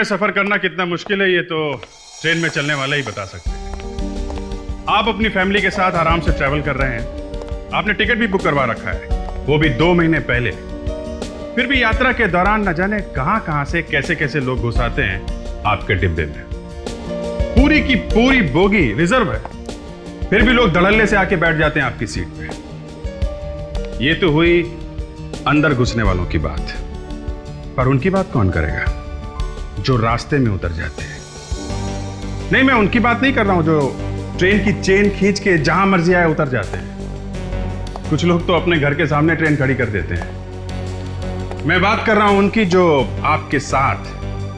सफर करना कितना मुश्किल है ये तो ट्रेन में चलने वाला ही बता सकते हैं। आप अपनी फैमिली के साथ आराम से ट्रैवल कर रहे हैं, आपने टिकट भी बुक करवा रखा है, वो भी 2 महीने पहले। फिर भी यात्रा के दौरान न जाने कहां से कैसे कैसे लोग घुस आते हैं आपके डिब्बे में। पूरी की पूरी बोगी रिजर्व है, फिर भी लोग धड़ल्ले से आके बैठ जाते हैं आपकी सीट पे। ये तो हुई अंदर घुसने वालों की बात, पर उनकी बात कौन करेगा जो रास्ते में उतर जाते हैं। नहीं, मैं उनकी बात नहीं कर रहा हूं जो ट्रेन की चेन खींच के जहां मर्जी आए उतर जाते हैं। कुछ लोग तो अपने घर के सामने ट्रेन खड़ी कर देते हैं। मैं बात कर रहा हूं उनकी जो आपके साथ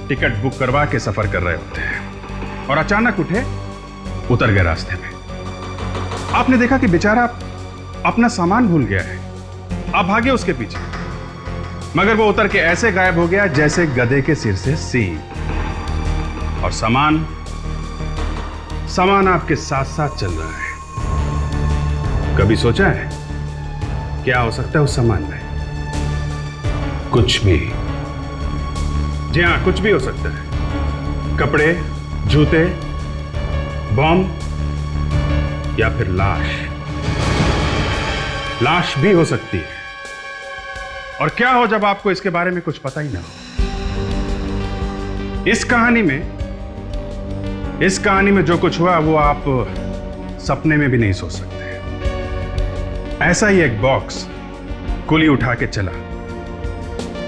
टिकट बुक करवा के सफर कर रहे होते हैं और अचानक उठे उतर गए रास्ते में। आपने देखा कि बेचारा अपना सामान भूल गया है, आप भागे उसके पीछे, मगर वो उतर के ऐसे गायब हो गया जैसे गधे के सिर से सींग। और सामान आपके साथ साथ चल रहा है। कभी सोचा है क्या हो सकता है उस सामान में? कुछ भी। जी हाँ, कुछ भी हो सकता है। कपड़े, जूते, बॉम्ब या फिर लाश भी हो सकती है। और क्या हो जब आपको इसके बारे में कुछ पता ही ना हो। इस कहानी में जो कुछ हुआ वो आप सपने में भी नहीं सोच सकते। ऐसा ही एक बॉक्स कुली उठा के चला।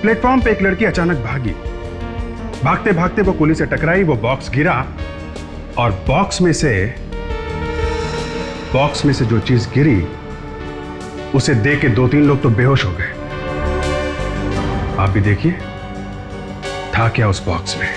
प्लेटफॉर्म पे एक लड़की अचानक भागी। भागते भागते वो कुली से टकराई, वो बॉक्स गिरा और बॉक्स में से जो चीज गिरी उसे देख के 2-3 लोग तो बेहोश हो गए। आप भी देखिए था क्या उस बॉक्स में।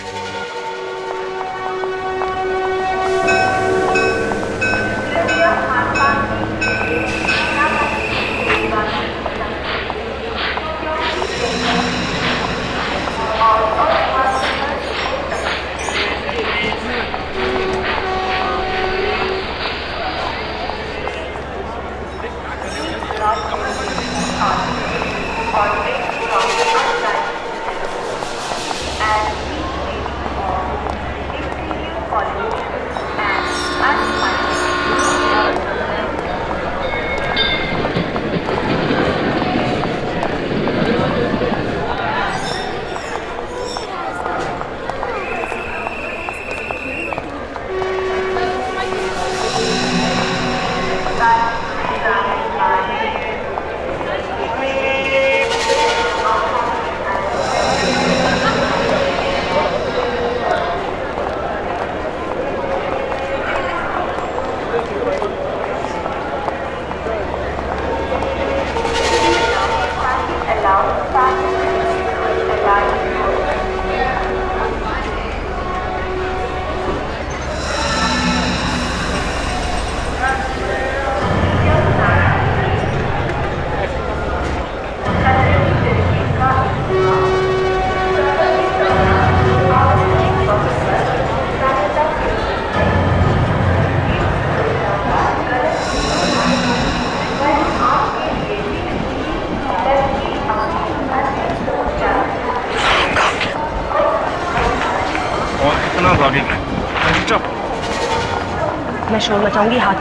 मैं शोर मचाऊंगी, हाथ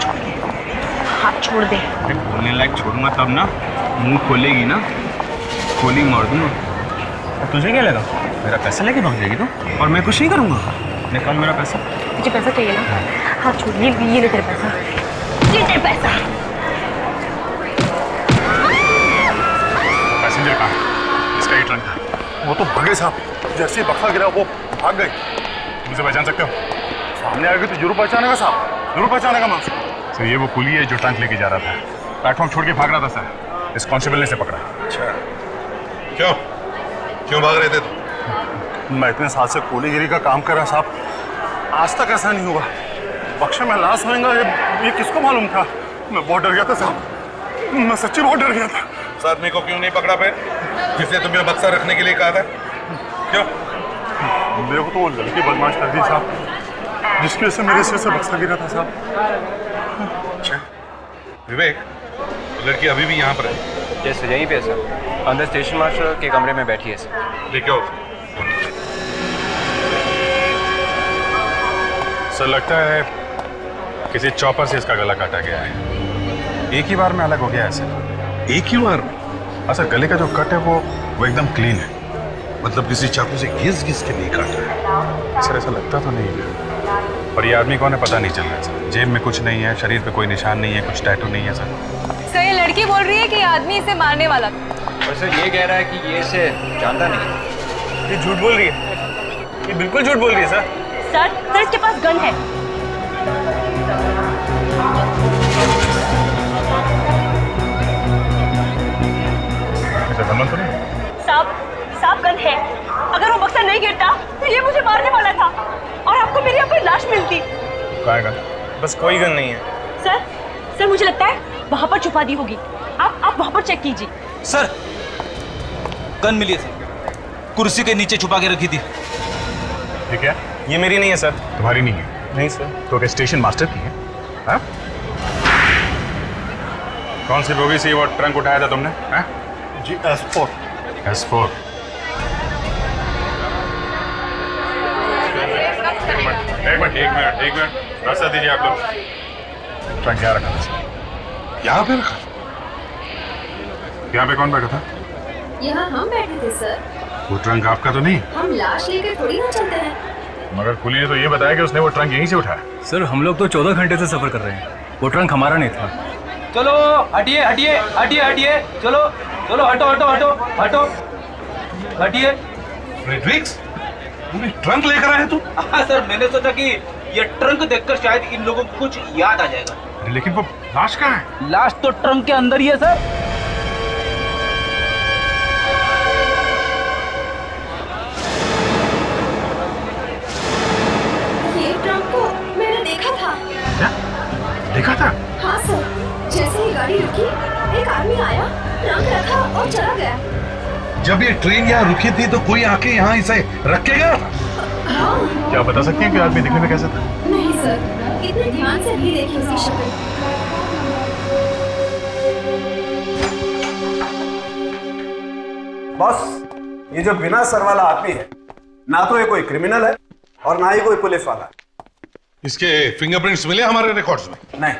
छोड़ दे। बोलने लायक छोड़ूंगा तब ना, मुंह खोलेगी ना, गोली मार दूंगा। तुझे क्या लगा मेरा पैसा लेके भाग जाएगी तू? और मैं कुछ नहीं करूंगा। निकाल मेरा पैसा। तुझे पैसा चाहिए ना? हाथ छोड़। ये ले तेरे पैसा, ये तेरे पैसा। पैसेंजर कहाँ? इसका ही ट्रंक था। वो तो भागे साहब, जैसे ही बक्सा गिरा वो भाग गए। मुझे पहचान सकते हो? सामने आ गए तो जरूर पहचानेगा साहब, जरूर पहचानेगा मैं उसको। सर ये वो कुली है जो ट्रंक लेके जा रहा था, प्लेटफॉर्म छोड़ के भाग रहा था सर। इस कांस्टेबल ने से पकड़ा। अच्छा, क्यों भाग रहे थे तुम? मैं इतने साल से कोलीगिरी का काम कर रहा साहब, आज तक ऐसा नहीं हुआ। बक्से में लाश होएगा ये किसको मालूम था? मैं बहुत डर गया था साहब, मैं सच्ची बहुत डर गया था। उस आदमी को क्यों नहीं पकड़ा फिर, जिसने तुम्हें बक्सा रखने के लिए कहा था? क्यों? मेरे को तो वो लड़की बदमाश कर दी साहब, जिसकी वजह से मेरे सिर से बक्सा गिरा था साहब। अच्छा विवेक, वो लड़की अभी भी यहाँ पर है? जैसे यहीं पे सर, अंदर स्टेशन मास्टर के कमरे में बैठी है सर। लेके आओ। सर लगता है किसी चॉपर से इसका गला काटा गया है। एक ही बार में अलग हो गया है सर। एक ही बार में? हाँ सर, गले का जो कट है वो एकदम क्लीन है। मतलब किसी चाकू से घिस घिस के नहीं काटा है? सर ऐसा लगता तो नहीं है, पर ये आदमी कौन है पता नहीं चल रहा है सर। जेब में कुछ नहीं है, शरीर पे कोई निशान नहीं है, कुछ टैटू नहीं है सर। ये लड़की बोल रही है कि आदमी इसे मारने वाला था। और सर ये कह रहा है कि ये इसे जानता नहीं। ये झूठ बोल रही है, ये बिल्कुल झूठ बोल रही है सर। सर इसके पास गन है। तो नहीं? साहब गन है। अगर वो बक्सा नहीं गिरता तो ये मुझे मारने वाला था और आपको मेरी अपनी लाश मिलती। कहाँ है गन? बस कोई गन नहीं है सर मुझे लगता है वहां पर छुपा दी होगी। आप वहां पर चेक कीजिए। सर गन मिली है सर, कुर्सी के नीचे छुपा के रखी थी। ठीक है, ये मेरी नहीं है सर। तुम्हारी नहीं है? नहीं सर। तो क्या स्टेशन मास्टर की है? हाँ? कौन सी बोगी से वो ट्रंक उठाया था तुमने? हाँ? जी S4। S4। एक मिनट रास्ता दीजिए आप लोग। ट्रंक यहाँ रखा था? यहाँ पे रखा? यहाँ पे कौन बैठा था? यहाँ हम बैठे थे सर। वो ट्रंक आपका तो नहीं? हम लाश लेकर थोड़ी ना चलते हैं। मगर कुली ने तो ये बताया कि उसने वो ट्रंक यहीं से उठाया। सर हम लोग तो 14 घंटे से सफर कर रहे हैं, वो ट्रंक हमारा नहीं था। चलो हटिए हटिए हटिए हटिए, चलो चलो हटो हटो हटो हटो हटिए। फ्रेडरिक्स, तुम ट्रंक लेकर आए तू? हाँ सर, मैंने सोचा कि ये ट्रंक देखकर शायद इन लोगों को कुछ याद आ जाएगा। अरे लेकिन वो लाश कहाँ है? लाश तो ट्रंक के अंदर ही है सर। ये ट्रंक को मैंने देखा था। क्या? देखा था? हाँ सर, जैसे ही गाड़ी रुकी एक आदमी आया, ट्रंक रखा और चला गया। जब ये ट्रेन यहाँ रुकी थी तो कोई आके यहाँ इसे रख के गया? हाँ। क्या बता सकते हैं कि आदमी दिखने में कैसा था? नहीं सर, इतने ध्यान से नहीं देखी उसकी शक्ल। बॉस, ये जो बिना सर वाला आदमी है, ना तो ये कोई क्रिमिनल है और ना ही कोई पुलिस वाला है। इसके फिंगरप्रिंट्स मिले हमारे रिकॉर्ड्स में? नहीं।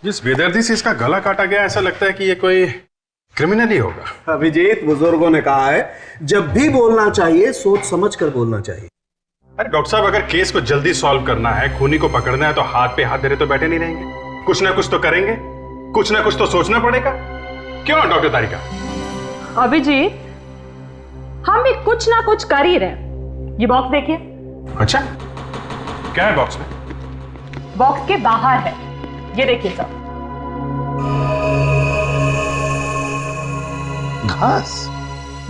जिस बेदर्दी से इसका गला काटा गया, ऐसा लगता है कि ये कोई क्रिमिनल ही होगा। अभिजीत, बुजुर्गों ने कहा है जब भी बोलना चाहिए सोच समझ कर बोलना चाहिए। अरे डॉक्टर साहब, अगर केस को जल्दी सॉल्व करना है, खूनी को पकड़ना है, तो हाथ पे हाथ धरे तो बैठे नहीं रहेंगे। कुछ ना कुछ तो करेंगे, कुछ ना कुछ तो सोचना पड़ेगा। क्यों डॉक्टर तारिका? अभिजीत, हम भी कुछ ना कुछ कर ही रहे। ये बॉक्स देखिए। अच्छा, क्या है बॉक्स में? बॉक्स के बाहर है, ये देखिए सर। घास?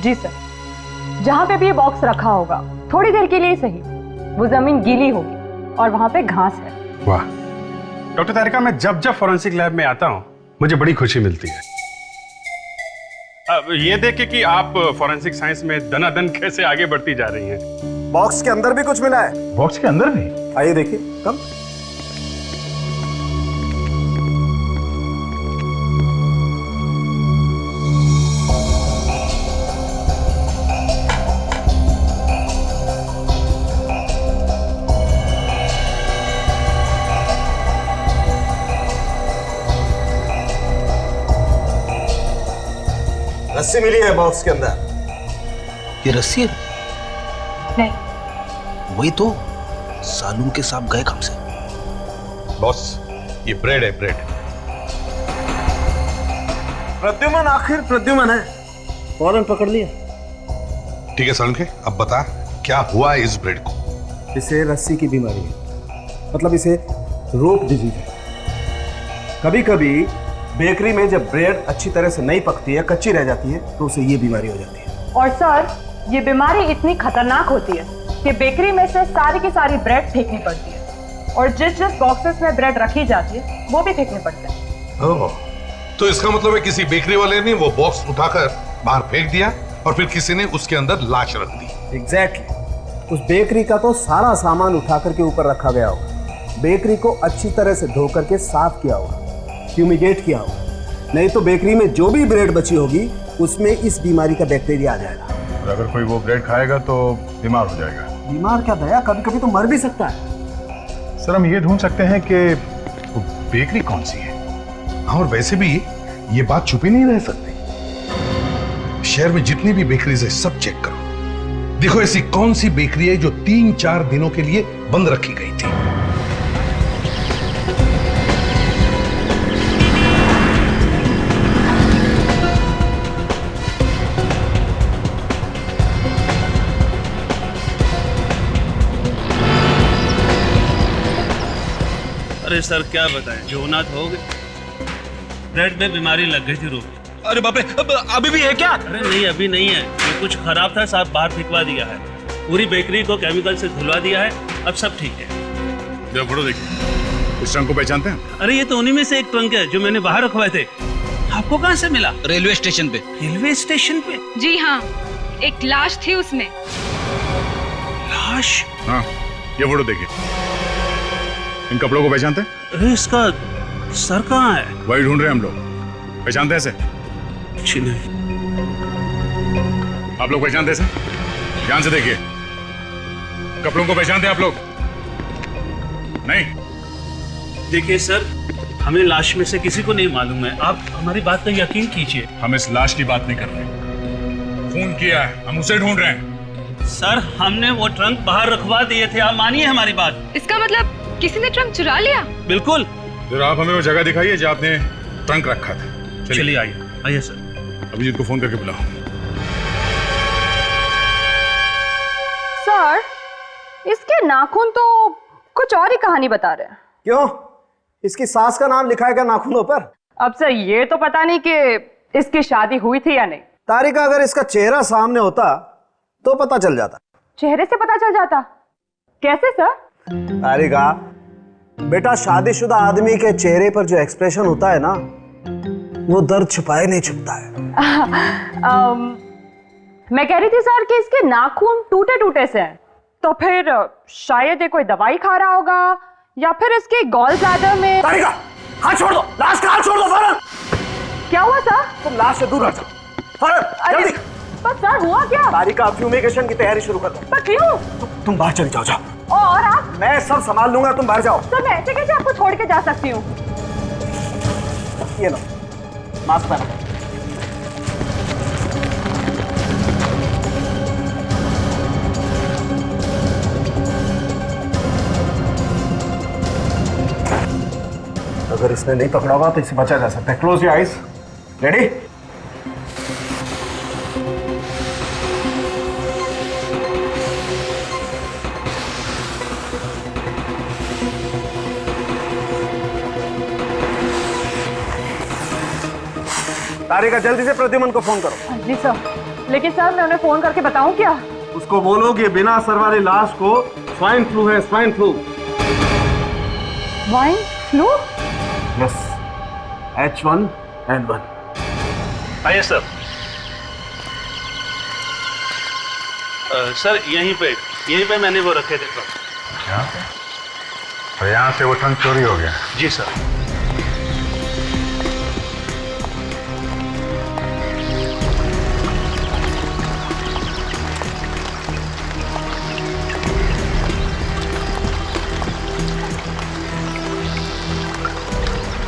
जी सर, जहां पे भी ये बॉक्स रखा होगा, थोड़ी देर के लिए सही, वो जमीन गीली होगी और वहां पे घास है। वाह डॉक्टर तारिका, मैं जब जब फॉरेंसिक लैब में आता हूं मुझे बड़ी खुशी मिलती है। अब ये देख के कि आप फॉरेंसिक साइंस में दनादन कैसे आगे बढ़ती जा रही हैं। बॉक्स के अंदर भी कुछ मिला है। बॉक्स के अंदर भी? आइए देखिए। कम। रस्सी मिली है बॉक्स के अंदर। ये रस्सी है? नहीं। वही तो, सालून के सांप गए कब से? बॉस, ये ब्रेड है, ब्रेड। प्रद्युमन, आखिर प्रद्युमन है, फौरन पकड़ लिया। ठीक है सालुंखे, अब बता क्या हुआ इस ब्रेड को? इसे रस्सी की बीमारी है, मतलब इसे रोप डिजीज है। कभी कभी बेकरी में जब ब्रेड अच्छी तरह से नहीं पकती है, कच्ची रह जाती है, तो उसे ये बीमारी हो जाती है। और सर, ये बीमारी इतनी खतरनाक होती है कि बेकरी में से सारी की सारी ब्रेड फेंकनी पड़ती है और जिस जिस बॉक्सेस में ब्रेड रखी जाती है वो भी फेंकने पड़ते हैं। ओह, तो इसका मतलब है किसी बेकरी वाले ने वो बॉक्स उठाकर बाहर फेंक दिया और फिर किसी ने उसके अंदर लाश रख दी। एग्जैक्टली। उस बेकरी का तो सारा सामान उठा करके ऊपर रखा गया होगा, बेकरी को अच्छी तरह से धो करके साफ किया होगा, फ्यूमिगेट किया होगा, नहीं तो बेकरी में जो भी ब्रेड बची होगी उसमें इस बीमारी का बैक्टीरिया आ जाएगा। और अगर कोई वो ब्रेड खाएगा तो बीमार हो जाएगा। बीमार क्या दया, कभी कभी तो मर भी सकता है। सर हम ये ढूंढ सकते हैं कि वो बेकरी कौन सी है। हाँ, और वैसे भी ये बात छुपी नहीं रह सकती। शहर में जितनी भी बेकरीज है सब चेक करो, देखो ऐसी कौन सी बेकरी है जो 3-4 दिनों के लिए बंद रखी गई थी। अरे सर क्या बताएं, जो होना था हो गया। ब्रेड में बीमारी लग गई थी रोग। अरे बाप रे, अभी भी है क्या? अरे नहीं, अभी नहीं है, ये कुछ खराब था, साहब बाहर फेंकवा दिया है। पूरी बेकरी को केमिकल से धुलवा दिया है, अब सब ठीक है। जब फोटो देखिए, इस ट्रंक को पहचानते हैं? अरे ये तो उन्हीं में से एक ट्रंक है जो मैंने बाहर रखवाए थे। आपको कहाँ से मिला? रेलवे स्टेशन पे। रेलवे स्टेशन पे? जी हाँ, एक लाश थी उसमें। लाश? हाँ, ये फोटो देखिए। इन कपड़ों को पहचानते हैं? अरे इसका सर कहाँ है? वही ढूंढ रहे हैं हम लोग। पहचानते हैं इसे? जी नहीं। आप लोग पहचानते हैं इसे? ध्यान से देखिए, कपड़ों को पहचानते हैं आप लोग? नहीं? देखिए सर, हमें लाश में से किसी को नहीं मालूम है, आप हमारी बात पर यकीन कीजिए। हम इस लाश की बात नहीं कर रहे, खून किया है, हम उसे ढूंढ रहे हैं। सर हमने वो ट्रंक बाहर रखवा दिए थे, आप मानिए हमारी बात। इसका मतलब किसी ने ट्रंक चुरा लिया? बिल्कुल। जरा आप हमें वो जगह दिखाइए जहाँ आपने ट्रंक रखा था। चलिए आइए सर। अभिजीत को फोन करके बुलाओ। सर, इसके नाखून तो कुछ और ही कहानी बता रहे हैं। क्यों? इसकी सास का नाम लिखा है क्या नाखूनों पर? अब सर ये तो पता नहीं कि इसकी शादी हुई थी या नहीं। तारिका, अगर इसका चेहरा सामने होता तो पता चल जाता। चेहरे से पता चल जाता? कैसे सर? तारिका बेटा, शादीशुदा आदमी के चेहरे पर जो एक्सप्रेशन होता है ना, वो दर्द छुपाए नहीं छुपता है। मैं कह रही थी सर कि इसके नाखून टूटे टूटे से हैं, तो फिर शायद ये कोई दवाई खा रहा होगा या फिर इसके गॉल ब्लैडर में। तारिका, हाथ छोड़ दो, लाश का हाथ छोड़ दो फौरन। क्या हुआ सर? तुम लाश से दूर हट जाओ फौरन, जल्दी। पर सर हुआ क्या? तारिका, फ्यूमिगेशन की तैयारी शुरू कर दो। पर क्यों? तुम बाहर चली जाओ, जाओ। और आप? मैं सब संभाल लूंगा, तुम बाहर जाओ। सर मैं ऐसे कैसे आपको छोड़ के जा सकती हूँ? ये लो, मास्क पहनो। अगर इसने नहीं पकड़ा होगा तो इसे बचा जा सकता है। Close your eyes. रेडी? तारिका, जल्दी से प्रद्युमन को फोन करो। जी सर, लेकिन सर मैं उन्हें फोन करके बताऊं क्या? उसको बोलो कि बिना सर वाली लाश को स्वाइन फ्लू है, swine flu. Swine flu? Yes, H1N1। आइए सर। सर यहीं पे मैंने वो रखे थे ट्रंक। यहाँ पे? तो यहाँ से वो ट्रंक चोरी हो गया? जी सर।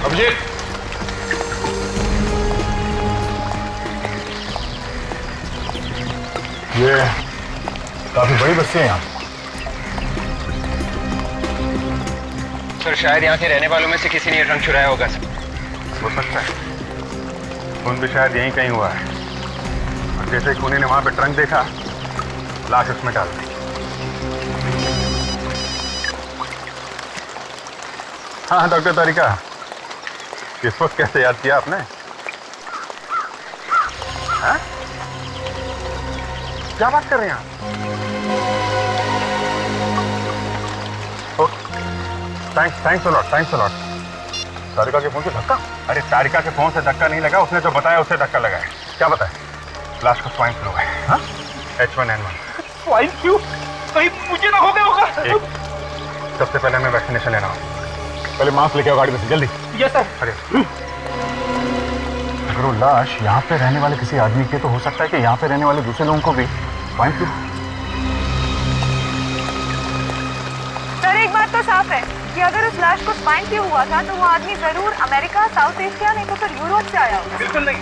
अभिजीत, ये काफी बड़ी बस्ती है यहाँ। सर शायद यहाँ के रहने वालों में से किसी ने ये ट्रंक चुराया होगा सर। हो सकता है, खून भी शायद यहीं कहीं हुआ है। और जैसे ही खूनी ने वहां पे ट्रंक देखा, लाश उसमें डाल दी। हाँ डॉक्टर तारिका, इस वक्त कैसे याद किया आपने? हाँ? क्या बात कर रहे हैं आप? Thanks a lot. तारिका के फोन से धक्का? अरे तारिका के फोन से धक्का नहीं लगा, उसने जो बताया उससे धक्का लगा है। क्या बताया? लाश को स्वाइन फ्लू है। हाँ? H1N1। Swine flu? कहीं मुझे ना हो गया होगा? सबसे पहले हमें वैक्सीनेशन लेना होगा। पहले मास्क लेके आओ गाड़ी में से, जल्दी। Yes sir. अरे अगर वो लाश यहाँ पे रहने वाले किसी आदमी की, तो हो सकता है कि यहाँ पे रहने वाले दूसरे लोगों को भी स्वाइन फ्लू। सर एक बात तो साफ है, कि अगर उस लाश को स्वाइन फ्लू हुआ था तो वो आदमी जरूर अमेरिका, साउथ एशिया, नहीं तो फिर यूरोप से आया होगा। बिल्कुल नहीं,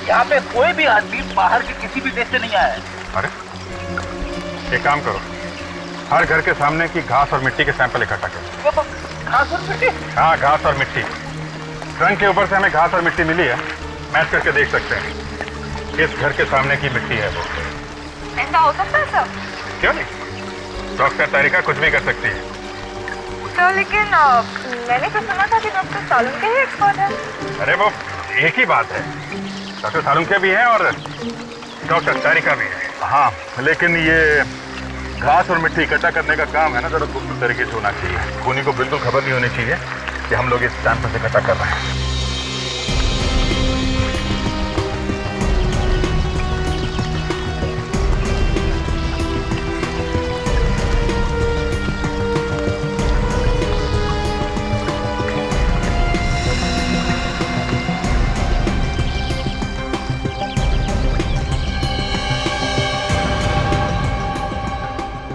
यहाँ पे कोई भी आदमी बाहर के किसी भी देश से नहीं आया है। अरे एक काम करो, हर घर के सामने की घास और मिट्टी के सैंपल इकट्ठा करो। घास और मिट्टी? हाँ, घास और मिट्टी। ट्रंक के ऊपर से हमें घास और मिट्टी मिली है, मैच करके देख सकते हैं किस घर के सामने की मिट्टी है वो। ऐसा हो सकता है सर? क्यों नहीं, डॉक्टर तारिका कुछ भी कर सकती है। सर लेकिन मैंने तो सुना था कि डॉक्टर सालुंके ही एक्सपर्ट है। अरे वो एक ही बात है, डॉक्टर सालुंके भी हैं और डॉक्टर तारिका भी है। हाँ, लेकिन ये घास और मिट्टी इकट्ठा करने का काम है ना, जरा गुप्त तरीके से होना चाहिए। खूनी को बिल्कुल खबर नहीं होनी चाहिए कि हम लोग इस सैंपल से इकट्ठा कर रहे हैं।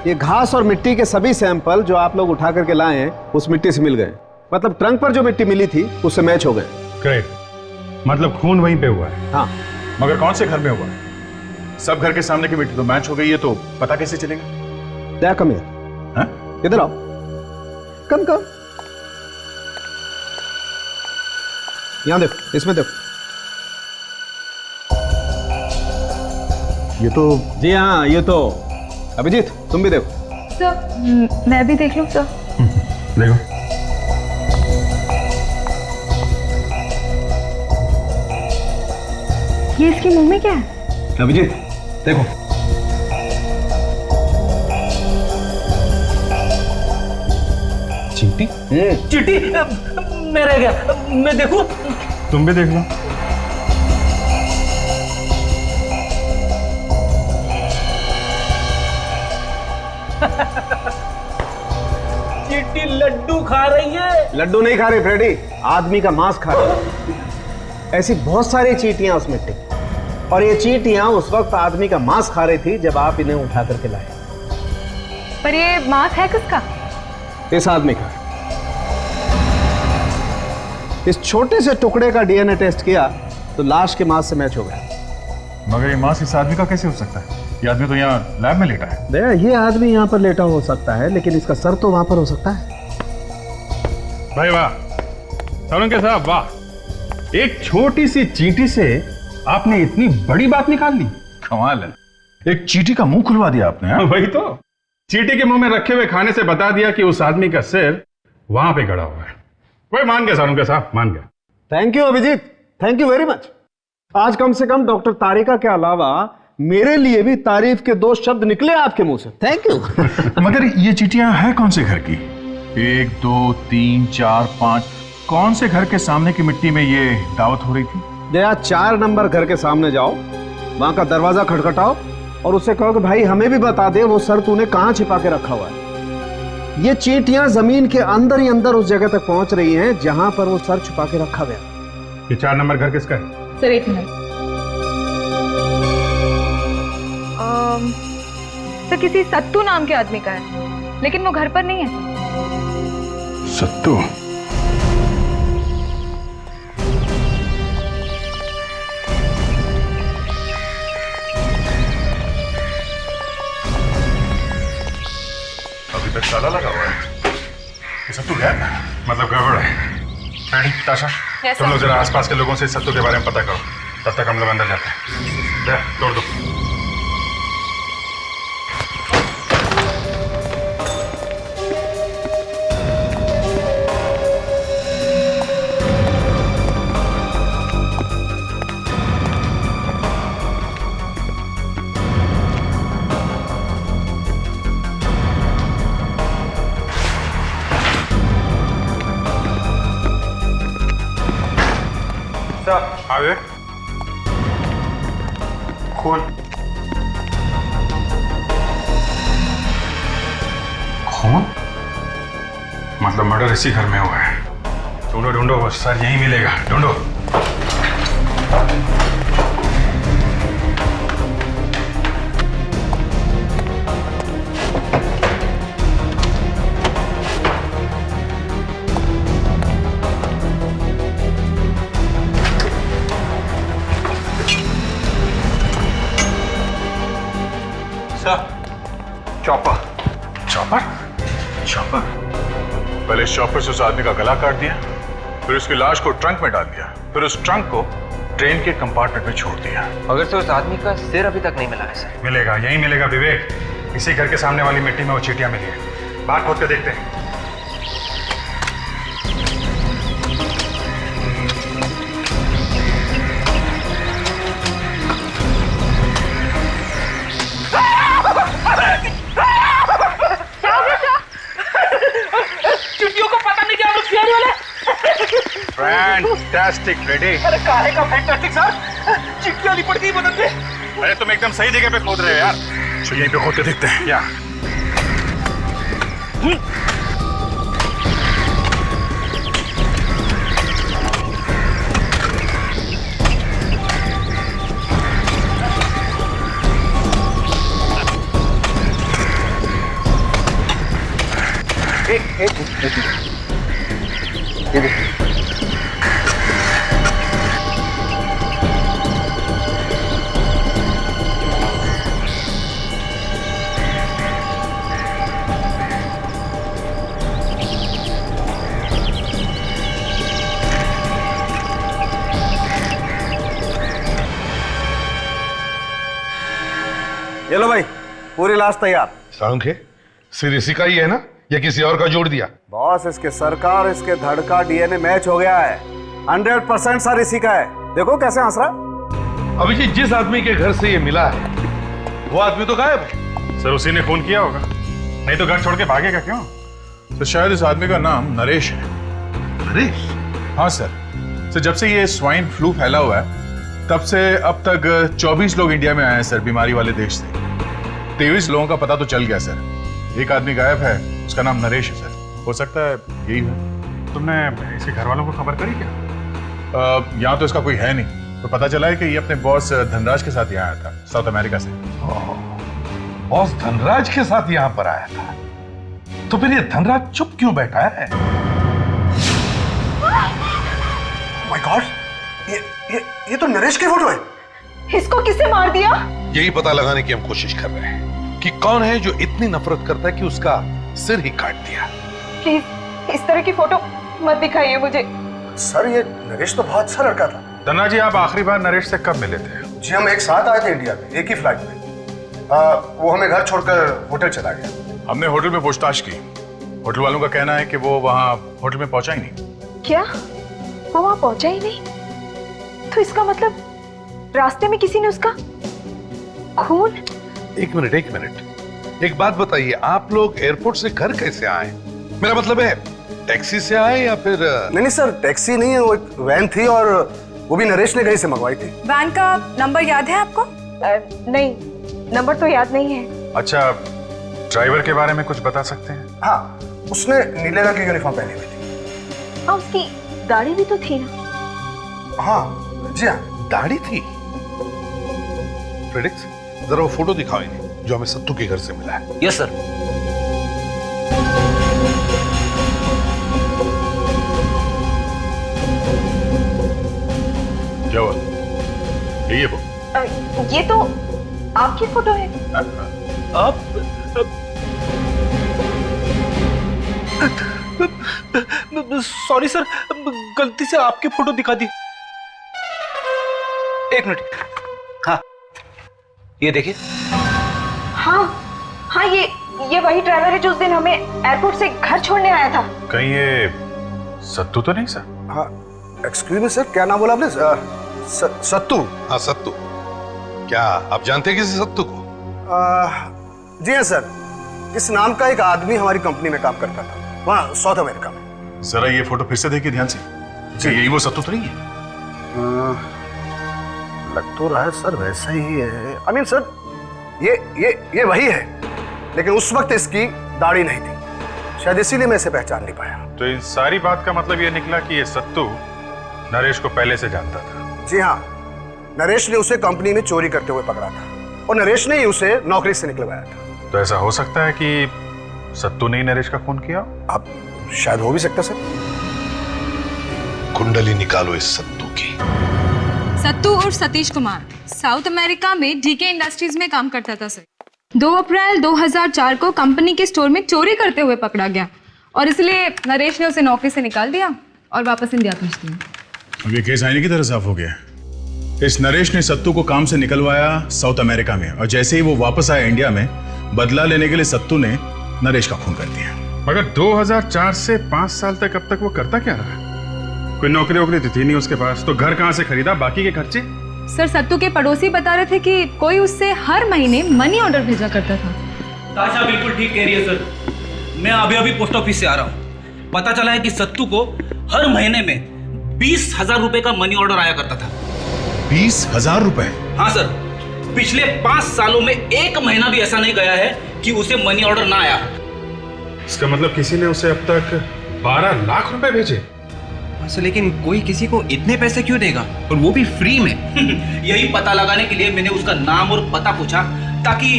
ये घास और मिट्टी के सभी सैंपल जो आप लोग उठा करके लाए हैं उस मिट्टी से मिल गए। मतलब ट्रंक पर जो मिट्टी मिली थी उससे मैच हो गए। ग्रेट, मतलब खून वहीं पे हुआ है। हाँ, मगर कौन से घर में हुआ? सब घर के सामने की मिट्टी तो मैच हो गई है, तो पता कैसे चलेगा? दया कम यार, इधर आओ। कम कम, यहां देखो, इसमें देखो। ये तो जी हाँ, ये तो अभिजीत तुम भी देखो। सर मैं भी देख लूं सर? देखो, ये इसके मुंह में क्या है? अभिजीत देखो। चींटी? चींटी? मैं रह गया, मैं देखूं? तुम भी देख लो। चींटी लड्डू खा रही है। लड्डू नहीं खा रही फ्रेडी, आदमी का मांस खा रही। ऐसी बहुत सारी चींटियां उस मिट्टी, और ये चींटियां उस वक्त आदमी का मांस खा रही थी जब आप इन्हें उठा करके लाए। पर ये मांस है किसका? इस आदमी का। इस छोटे से टुकड़े का डीएनए टेस्ट किया तो लाश के मांस से मैच हो गया। मगर ये मांस इस आदमी का कैसे हो सकता है? ये आदमी तो यहाँ लैब में लेटा है। दया, ये आदमी यहाँ पर लेटा हो सकता है, लेकिन इसका सर तो वहां पर हो सकता है। भाई वाह, सालुंके साहब वाह, एक छोटी सी चींटी से आपने इतनी बड़ी बात निकाल ली। कमाल है, एक चींटी का मुंह खुलवा दिया आपने। हाँ? वही तो, चींटी के मुंह में रखे हुए खाने से बता दिया कि उस आदमी का सिर वहां पे गड़ा हुआ है। वही मान गया सालुंके साहब, मान गया। Thank you Abhijit, thank you very much. आज कम से कम डॉक्टर तारिका के अलावा मेरे लिए भी तारीफ के 2 शब्द निकले आपके मुंह से। Thank you. मगर ये चींटियां हैं कौन से घर की? 1 2 3 4 5, कौन से घर के सामने की मिट्टी में ये दावत हो रही थी? दया, 4 नंबर घर के सामने जाओ, वहां का दरवाजा खटखटाओ और उससे कहो कि भाई हमें भी बता दे वो सर तूने कहां छिपा के रखा हुआ है। ये चींटियां जमीन के अंदर ही अंदर उस जगह तक पहुंच रही हैं जहां पर वो सर छुपा के रखा गया। ये 4 नंबर घर किसका है? सर एक मिनट। सर किसी सत्तू नाम के आदमी का है, लेकिन वो घर पर नहीं है। सत्तू? अभी तक ताला लगा हुआ है। ये सत्तू गया? मतलब गड़बड़ है। फ्रेडी, ताशा, Yes, तुम लोग sir. जरा आसपास के लोगों से सत्तू के बारे में पता करो, तब तक हम लोग अंदर जाते हैं। ले, तोड़ दो। आगे खून। खून मतलब मर्डर इसी घर में हुआ है। ढूंढो ढूंढो, वो सर यहीं मिलेगा, ढूंढो। चॉपर। चॉपर? चॉपर? पहले इस चॉपर से उस आदमी का गला काट दिया, फिर उसकी लाश को ट्रंक में डाल दिया, फिर उस ट्रंक को ट्रेन के कंपार्टमेंट में छोड़ दिया। मगर सर उस आदमी का सिर अभी तक नहीं मिला है सर। मिलेगा, यही मिलेगा विवेक। इसी घर के सामने वाली मिट्टी में वो चीटियां मिली है। बाहर खोद के देखते हैं। चिट्टियों को पता नहीं क्या लोग शेर वाले। Fantastic ready. अरे काहे का फैंटास्टिक सर? चिट्टियां लिपट गई बदन पे। अरे तुम एकदम सही जगह पे खोद रहे हो यार। चलो यहीं पे खोद के देखते हैं। क्या? ये लो भाई, पूरी लाश तैयार। सालुंखे, सिर इसी का ही है ना, या किसी और का जोड़ दिया? बॉस, इसके सर का और इसके धड़ का डीएनए मैच हो गया है। 100% सर इसी का है। देखो कैसे हंस रहा। अभिजीत, जिस आदमी के घर से ये मिला है वो आदमी तो गायब है। सर उसी ने खून किया होगा, नहीं तो घर छोड़ के भागेगा क्यों? तो शायद इस आदमी का नाम नरेश है। नरेश? हाँ सर, जब से ये स्वाइन फ्लू फैला हुआ है तब से अब तक 24 लोग इंडिया में आए हैं सर, बीमारी वाले देश से। 23 लोगों का पता तो चल गया सर। एक आदमी गायब है, उसका नाम नरेश है सर। हो सकता है यही है। तुमने इसके घर वालों को खबर करी क्या? यहाँ तो इसका कोई है नहीं, तो पता चला है कि ये अपने बॉस धनराज के साथ यहाँ आया था, साउथ अमेरिका से। बॉस धनराज के साथ यहाँ पर आया था, तो फिर ये धनराज चुप क्यों बैठा है? माय गॉड, ये तो नरेश की फोटो है। इसको किसने मार दिया? यही पता लगाने की हम कोशिश कर रहे हैं कि कौन है जो इतनी नफरत करता है कि उसका सिर ही काट दिया। प्लीज इस तरह की फोटो मत दिखाइए मुझे। सर ये नरेश तो बहुत अच्छा लड़का था। धन्ना जी, आप आखिरी बार नरेश से कब मिले थे? जी हम एक साथ आए थे इंडिया में, एक ही फ्लाइट में। वो हमें घर छोड़कर होटल चला गया। हमने होटल में पूछताछ की। होटल वालों का कहना है कि वो वहाँ होटल में पहुंचा ही नहीं। क्या वो वहां पहुंचा ही नहीं? तो इसका मतलब रास्ते में किसी ने उसका खून। एक मिनट, एक बात बताइए, आप लोग एयरपोर्ट से घर कैसे आए? मेरा मतलब है टैक्सी से आए या फिर? नहीं सर, टैक्सी नहीं है, वो एक वैन थी और वो भी नरेश ने कहीं से मंगवाई थी। वैन का नंबर याद है आपको? नहीं, नंबर तो याद नहीं है। अच्छा, ड्राइवर के बारे में कुछ बता सकते हैं? हाँ, उसने नीले रंग की यूनिफॉर्म पहनी हुई थी। हाँ, उसकी दाढ़ी भी तो थी ना? हाँ जी हाँ, दाढ़ी थी। फ्रेडिक्स, जरा वो फोटो दिखाओ इन्हें जो हमें सत्तू के घर से मिला है। Yes sir. क्या हुआ? यही है वो? ये तो आपकी फोटो है। आप सॉरी सर, गलती से आपकी फोटो दिखा दी। एक मिनट। हाँ, ये देखिए। हाँ, ये वही ड्राइवर है जो उस दिन हमें एयरपोर्ट से घर छोड़ने आया था। कहीं ये सत्तू तो नहीं सर? हाँ, एक्सक्यूज मी सर, क्या नाम बोला आपने? सत्तू? हाँ सत्तू। क्या आप जानते हैं किसी सत्तू को? जी हाँ सर, इस नाम का एक आदमी हमारी कंपनी में काम करता था, वहाँ साउथ अमेरिका में। जरा ये फोटो फिर से देखिए ध्यान से। जी, यही वो सत्तू तो नहीं है? लग तो रहा है सर वैसा ही है। आई मीन सर, ये वही है, लेकिन उस वक्त इसकी दाढ़ी नहीं थी, शायद इसीलिए मैं इसे पहचान नहीं पाया। तो इस सारी बात का मतलब ये निकला कि ये सत्तू नरेश को पहले से जानता था। जी हाँ, नरेश ने उसे कंपनी में चोरी करते हुए पकड़ा था और नरेश ने ही उसे नौकरी से निकलवाया था। तो ऐसा हो सकता है कि सत्तू ने ही नरेश का खून किया? अब शायद हो भी सकता सर। कुंडली निकालो इस सत्तू की। सत्तू और सतीश कुमार साउथ अमेरिका में डीके इंडस्ट्रीज में काम करता था सर। 2 अप्रैल 2004 को कंपनी के स्टोर में चोरी करते हुए पकड़ा गया और इसलिए नरेश ने उसे नौकरी से निकाल दिया और वापस इंडिया भेज दिया। अब ये केस आईने की तरह साफ हो गया। इस नरेश ने सत्तू को काम से निकलवाया साउथ अमेरिका में, और जैसे ही वो वापस आया इंडिया में, बदला लेने के लिए सत्तू ने नरेश का खून कर दिया। मगर 2004 से 5 साल तक अब तक वो करता क्या रहा? कोई नौकरी वोकरी थी नहीं उसके पास, तो घर कहाँ से खरीदा, बाकी के खर्चे? सर, सत्तू के पड़ोसी बता रहे थे कि कोई उससे हर महीने मनी ऑर्डर भेजा करता था। ताशा बिल्कुल ठीक कह रही है सर। मैं अभी पोस्ट ऑफिस से आ रहा हूँ। पता चला है कि सत्तू को हर महीने में 20,000 रुपए का मनी ऑर्डर आया करता था। 20,000 रुपए? हाँ सर, पिछले 5 सालों में एक महीना भी ऐसा नहीं गया है कि उसे मनी ऑर्डर ना आया। इसका मतलब किसी ने उसे अब तक 12 लाख रुपए भेजे? लेकिन कोई किसी को इतने पैसे क्यों देगा, और वो भी फ्री में? यही पता लगाने के लिए मैंने उसका नाम और पता पूछा, ताकि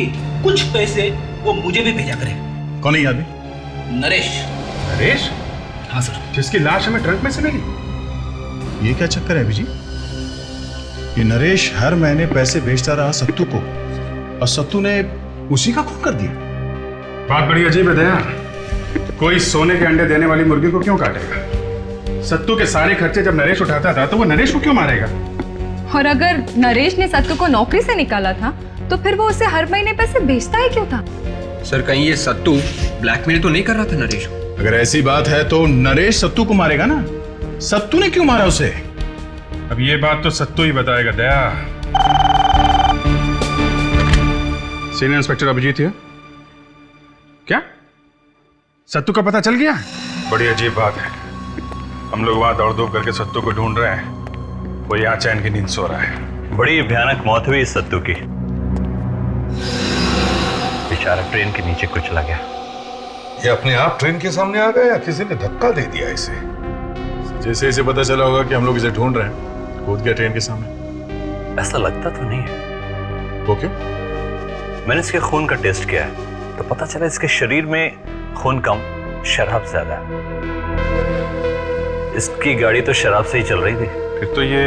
कुछ पैसे वो मुझे भी भेजा करे। कौन है ये आदमी? नरेश। नरेश? हाँ सर। जिसकी लाश हमें ट्रक में से मिली? ये क्या चक्कर है अभी जी? ये नरेश हर महीने पैसे भेजता रहा सत्तू को, और सत्तू ने उसी का खून कर दिया। बात बड़ी अजीब है दया। कोई सोने के अंडे देने वाली मुर्गी को क्यों काटेगा? सत्तू के सारे खर्चे जब नरेश उठाता था, तो वो नरेश को क्यों मारेगा? और अगर नरेश ने सत्तू को नौकरी से निकाला था, तो फिर वो उसे हर महीने पैसे भेजता ही क्यों था? सर, कहीं ये सत्तू ब्लैकमेल तो नहीं कर रहा था नरेश को? अगर ऐसी बात है तो नरेश सत्तू को मारेगा ना। सत्तू ने क्यों मारा उसे? अब ये बात तो सत्तू ही बताएगा दया। सीनियर इंस्पेक्टर अभिजीत है क्या? सत्तू का पता चल गया? बड़ी अजीब बात है। हम लोग वहां दौड़ धूप करके सत्तू को ढूंढ रहे हैं, वो यहाँ चैन की नींद सो रहा है। बड़ी भयानक मौत हुई इस सत्तू की। बेचारा ट्रेन के नीचे कुचला गया। ये अपने आप ट्रेन के सामने आ गया या किसी ने धक्का दे दिया इसे? जैसे इसे पता चला होगा कि हम लोग इसे ढूंढ रहे हैं, कूद गया ट्रेन के सामने। ऐसा लगता तो नहीं है। वो क्यों? मैंने इसके खून का टेस्ट किया है, तो पता चला इसके शरीर में खून कम, शराब ज्यादा है। इसकी गाड़ी तो शराब से ही चल रही थी। फिर तो ये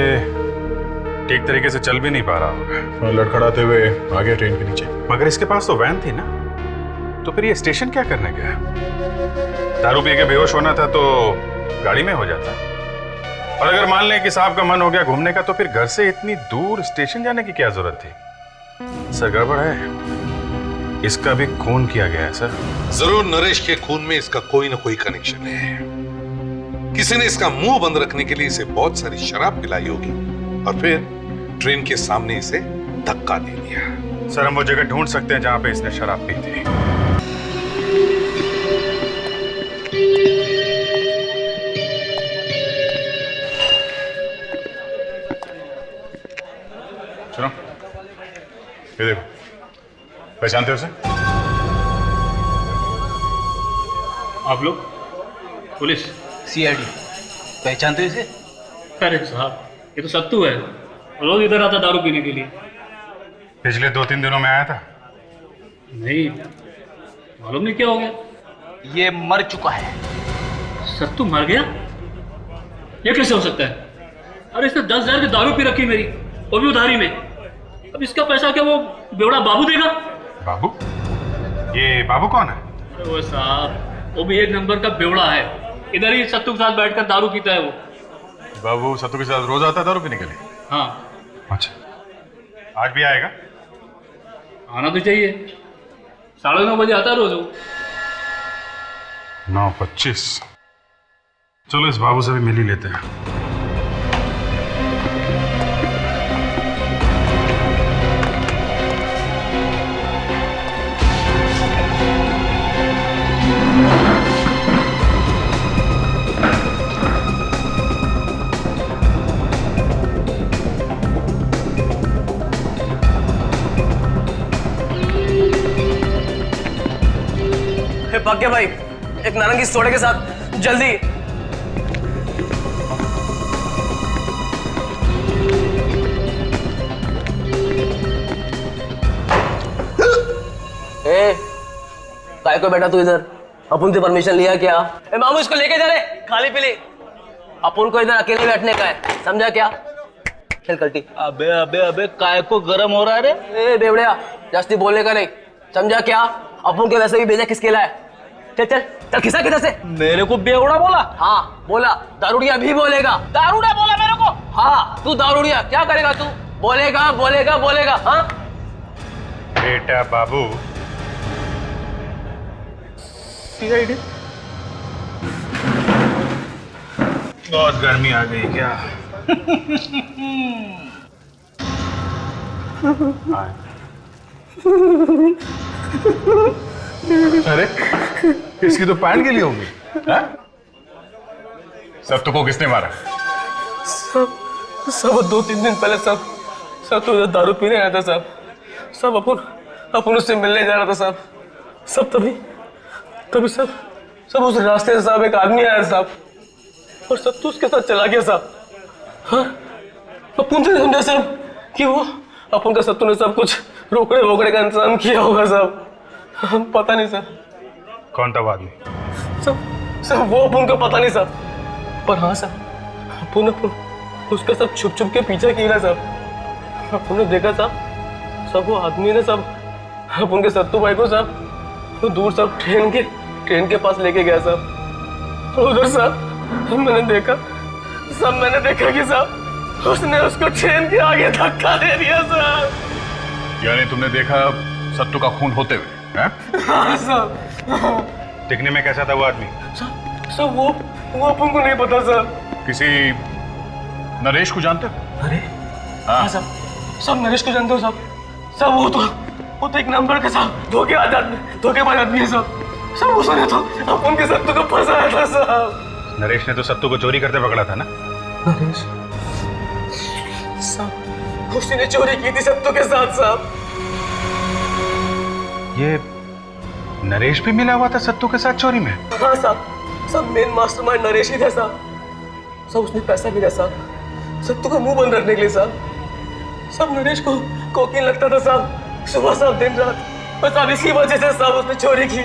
ठीक तरीके से चल भी नहीं पा रहा होगा। लड़खड़ाते हुए आ गया ट्रेन के नीचे। मगर इसके पास तो वैन थी ना, तो फिर ये स्टेशन क्या करने गया? दारू पी के बेहोश होना था तो गाड़ी में हो जाता। और अगर मान लें कि साहब का मन हो गया घूमने का, तो फिर घर से इतनी दूर स्टेशन जाने की क्या जरूरत थी? सर, गड़बड़ है। इसका भी खून किया गया है सर। जरूर नरेश के खून में इसका कोई ना कोई कनेक्शन है। किसी ने इसका मुंह बंद रखने के लिए इसे बहुत सारी शराब पिलाई होगी, और फिर ट्रेन के सामने इसे धक्का दे दिया। सर, हम वो जगह ढूंढ सकते हैं जहां पे इसने शराब पी थी। सुनो, ये देखो, पहचानते हो उसे? आप लोग? पुलिस? सीआईडी। पहचानते हो इसे? अरे साहब, ये तो सत्तू है, रोज इधर आता दारू पीने के लिए। पिछले 2-3 दिनों में आया था? नहीं, मालूम नहीं क्या हो गया। ये मर चुका है। सत्तू मर गया? ये कैसे हो सकता है? अरे इसने 10,000 की दारू पी रखी मेरी, वो भी उधारी में। अब इसका पैसा क्या वो बेवड़ा बाबू देगा? बाबू? ये बाबू कौन है? अरे वो साहब, वो भी एक नंबर का बेवड़ा है। इधर ही सत्तू के साथ बैठकर दारू पीता है वो। बाबू सत्तू के साथ रोज आता है दारू पीने के लिए? हाँ। अच्छा, आज भी आएगा? आना तो चाहिए, 9:30 बजे आता है रोज वो। 9:25। चलो इस बाबू से भी मिल ही लेते हैं। भाग्य भाई, एक नारंगी सोडे के साथ, जल्दी। काय को बैठा तू इधर? अपन से परमिशन लिया क्या? मामू इसको लेके जा रहे, खाली पीली। अपन को इधर अकेले बैठने का है, समझा क्या? खेल कल्टी। अबे अबे अबे, काय को गरम हो रहा है रे? ए बेवड़िया, जास्ती बोलने का नहीं। समझा क्या? अपन के वैसे भी भेजा किसके लिए? चल चल चल, खिसा किधर से? मेरे को बेवड़ा बोला? हाँ बोला। दारूडिया भी बोलेगा। दारूड़ा बोला मेरे को? हाँ, तू दारूडिया क्या करेगा तू? बोलेगा बोलेगा बोलेगा। हाँ बेटा बाबू, सीआईडी बहुत गर्मी आ गई क्या? अरे इसकी तो पैंट के लिए होगी। सत्तू को किसने मारा? सब 2-3 दिन पहले सब तो दारू पीने आया था साहब। सब अपन उससे मिलने जा रहा था साहब। सब तभी सब उस रास्ते से साहब एक आदमी आया साहब, और सत्तू उसके साथ चला गया साहब। हाँ, अपन से समझा साहब कि वो अपन का सत्तू ने सब कुछ रोकड़े वोकड़े का इंतजाम किया होगा साहब। हम पता नहीं सर। कौन था वो आदमी? सब वो अपन को पता नहीं साहब, पर हाँ साहब अपन उसका सब छुप के पीछा किया साहब। अपन ने देखा साहब, सब वो आदमी ने सब अपन के सत्तू भाई को साहब वो दूर सब ट्रेन के पास लेके गया साहब। उधर साहब मैंने देखा कि साहब उसने उसको ट्रेन के आगे धक्का दे दिया साहब। यानी तुमने देखा सत्तू का खून होते हुए? हाँ साहब। दिखने में कैसा था वो आदमी? सब वो अपन को नहीं पता साहब। किसी नरेश को जानते हो? अरे हाँ साहब, सब नरेश को जानते हो साहब। सब वो तो एक नंबर का साहब धोखेबाज आदमी है साहब। सब उसने तो अपन के सत्तू को फंसाया था साहब। नरेश ने तो सत्तू को चोरी करते पकड़ा था ना? नरेश साहब, उसने चोरी की थी सत्तू के साथ साहब। ये नरेश भी मिला हुआ था सत्तू के साथ चोरी में? हाँ साहब, सब मेन मास्टरमाइंड नरेश ही था साहब। सब उसने पैसा भी दिया साहब सत्तू का मुंह बंद रखने के लिए साहब। सब नरेश को कोकीन लगता था साहब, सुबह साहब दिन रात। बस अब इसी वजह से साहब उसने चोरी की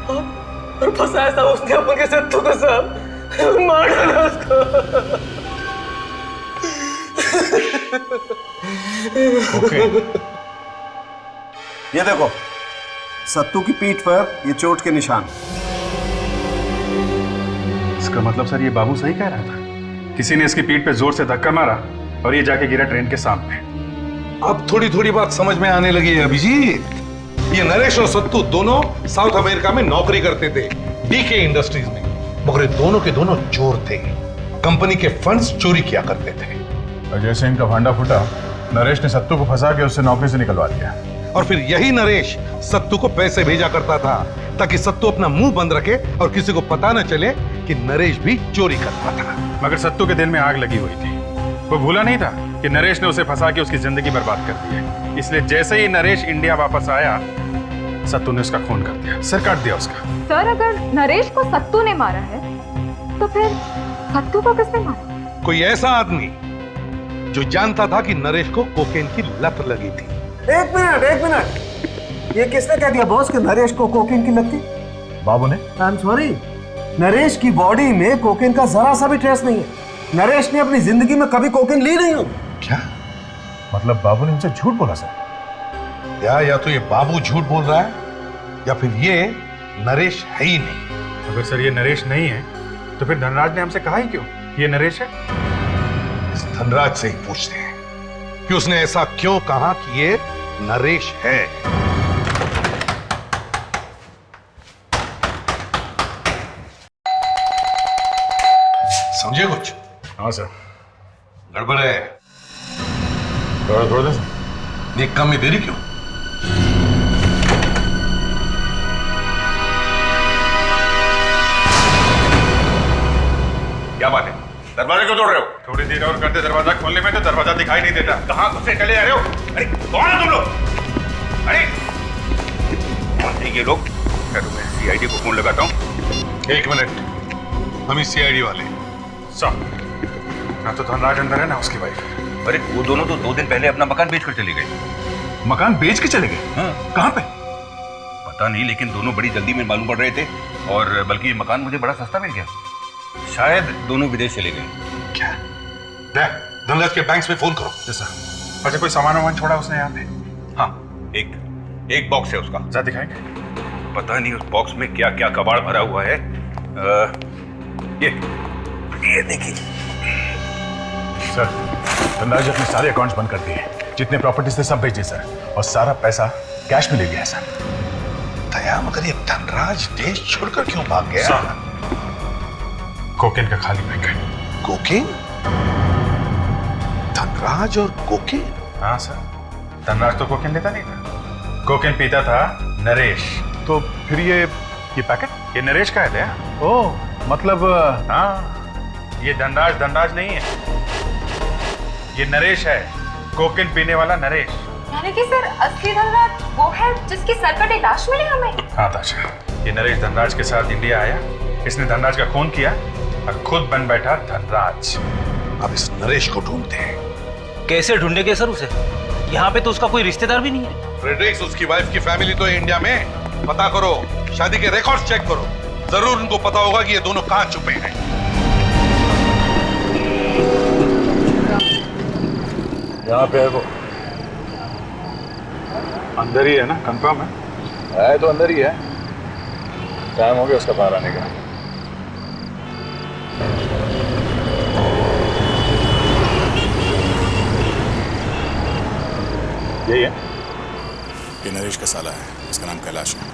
और फंसाया साहब उसने अपन के सत्तू को साहब। मार डाला उसको। ओके। ये देखो सत्तू की पीठ पर ये चोट के निशान। इसका मतलब सर ये बाबू सही कह रहा था, किसी ने इसकी पीठ पे जोर से धक्का मारा और ये जाके गिरा ट्रेन के सामने। अब थोड़ी बात समझ में आने लगी है अभिजीत। ये नरेश और सत्तू दोनों साउथ अमेरिका में नौकरी करते थे, डीके इंडस्ट्रीज में। मगर दोनों के दोनों चोर थे, कंपनी के फंड्स चोरी किया करते थे। और जैसे इनका भांडा फूटा, नरेश ने सत्तू को फंसा के उससे नौकरी से निकलवा दिया। और फिर यही नरेश सत्तू को पैसे भेजा करता था ताकि सत्तू अपना मुंह बंद रखे और किसी को पता न चले कि नरेश भी चोरी करता था। मगर सत्तू के दिल में आग लगी हुई थी। वो भूला नहीं था कि नरेश ने उसे फंसा के उसकी जिंदगी बर्बाद कर दी है। इसलिए जैसे ही नरेश इंडिया वापस आया, सत्तू ने उसका खून कर दिया, सिर काट दिया उसका। सर अगर नरेश को सत्तू ने मारा है तो फिर सत्तू को किसने मारा? कोई ऐसा आदमी जो जानता था कि नरेश को कोकेन की लत लगी थी। एक मिनट, ये किसने कह दिया बॉस कि नरेश को कोकेन की लत थी? बाबू ने। आई एम सॉरी, नरेश की बॉडी में कोकेन का जरा सा भी ट्रेस नहीं है। नरेश ने अपनी जिंदगी में कभी कोकेन ली नहीं हो। क्या मतलब बाबू ने उनसे झूठ बोला सर? या तो ये बाबू झूठ बोल रहा है या फिर ये नरेश है ही नहीं। अगर सर ये नरेश नहीं है तो फिर धनराज ने हमसे कहा ही क्यों ये नरेश है? इस धनराज से ही पूछते हैं कि उसने ऐसा क्यों कहा कि ये नरेश है। समझे कुछ? हाँ सर। गड़बड़ है। थोड़ा ये काम में देरी क्यों? क्या बात है? दरवाजा क्यों तोड़ रहे हो? थोड़ी देर और करते दरवाजा खोलने में तो दरवाजा दिखाई नहीं देता। कहाँ घुसे चले जा रहे हो? अरे कौन है तुम लोग? अरे कौन है ये लोग? मैं सीआईडी को फोन लगाता हूँ। एक मिनट, हम ही सीआईडी वाले। ना तो धनराज अंदर है ना उसकी वाइफ। अरे वो दोनों तो 2 दिन पहले अपना मकान बेचकर चले गए। मकान बेच के चले गए? हाँ। कहाँ पे? पता नहीं, लेकिन दोनों बड़ी जल्दी में मालूम पड़ रहे थे और बल्कि ये मकान मुझे बड़ा सस्ता मिल गया। शायद दोनों विदेश चले गए। क्या? धनराज के बैंक में फोन करो। अच्छा कोई सामान वामान छोड़ा उसने यहाँ पे? हाँ, एक एक बॉक्स है उसका। जा दिखाएंगे। पता नहीं उस बॉक्स में क्या क्या कबाड़ भरा हुआ है। ये देखिए सर, धनराज अपने सारे अकाउंट्स बंद कर दिए, जितने प्रॉपर्टीज थे सब बेचे सर, और सारा पैसा कैश में ले गया है सर। दया, मगर ये धनराज देश छोड़कर क्यों भाग गया? कोकेन का खाली पैक है। कोकेन? धनराज और कोकेन? हाँ सर, धनराज तो कोकेन लेता नहीं था, कोकेन पीता था नरेश। तो फिर ये पैकेट ये नरेश का है दया। ओह, मतलब हाँ, ये धनराज नहीं है, ये नरेश है, कोकेन पीने वाला नरेश। यानी कि सर असली धनराज वो है जिसकी सरकटे लाश मिली हमें? हाँ ताशा, ये नरेश धनराज के साथ इंडिया आया, इसने धनराज का खून किया और खुद बन बैठा धनराज। अब इस नरेश को ढूंढते हैं। कैसे ढूंढेंगे सर उसे? यहाँ पे तो उसका कोई रिश्तेदार भी नहीं है। फ्रेडरिक्स, उसकी वाइफ की फैमिली तो है इंडिया में। पता करो, शादी के रिकॉर्ड्स चेक करो, जरूर उनको पता होगा कि ये दोनों कहां छुपे हैं। यहाँ पे है वो, अंदर ही है ना? कंफर्म है तो अंदर ही है। टाइम हो गया उसका बाहर आने का। यही है? ये नरेश का साला है, इसका नाम कैलाश है।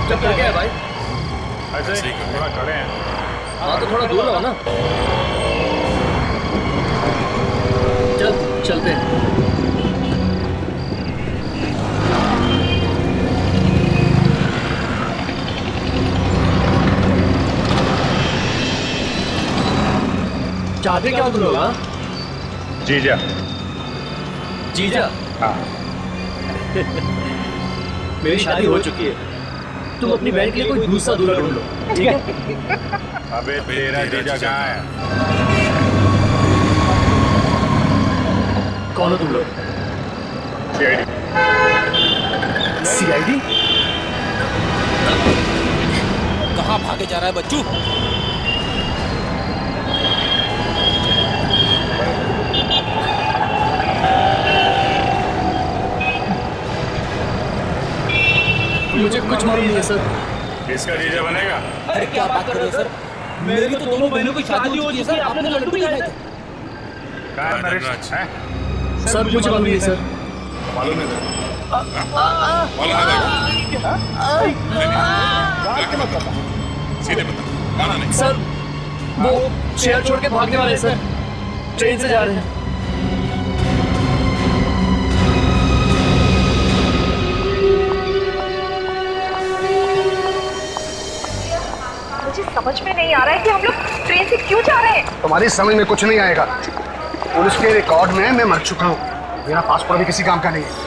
चक्कर क्या है भाई? ऐसे थोड़ा खड़े हैं। हाँ तो थोड़ा दूर रहो ना। चलते हैं। चाहते क्या तुम लोग? जीजा। जीजा? हाँ। मेरी शादी हो चुकी है, तुम अपनी बहन के लिए कोई दूसरा दूल्हा ढूंढ लो, ठीक है? अबे तेरा जीजा कहाँ है? कौन हो तुम लोग? सीआईडी? कहाँ भागे जा रहा है बच्चू? मुझे कुछ मालूम नहीं है सर। इसका जीजा बनेगा? अरे क्या बात कर रहे हो सर? मेरी तो दोनों बहनों की शादी हो चुकी है सर, आपने तो लड्डू भी खाए थे। कहाँ है नरेश? सर मुझे मालूम नहीं है सर। मालूम नहीं सीधे बता, नहीं सर वो शहर छोड़ के भागने वाले हैं सर, ट्रेन से जा रहे हैं। मुझे समझ में नहीं आ रहा है कि हम लोग ट्रेन से क्यों जा रहे हैं। तुम्हारी समझ में कुछ नहीं आएगा। पुलिस के रिकॉर्ड में मैं मर चुका हूँ, मेरा पासपोर्ट भी किसी काम का नहीं है।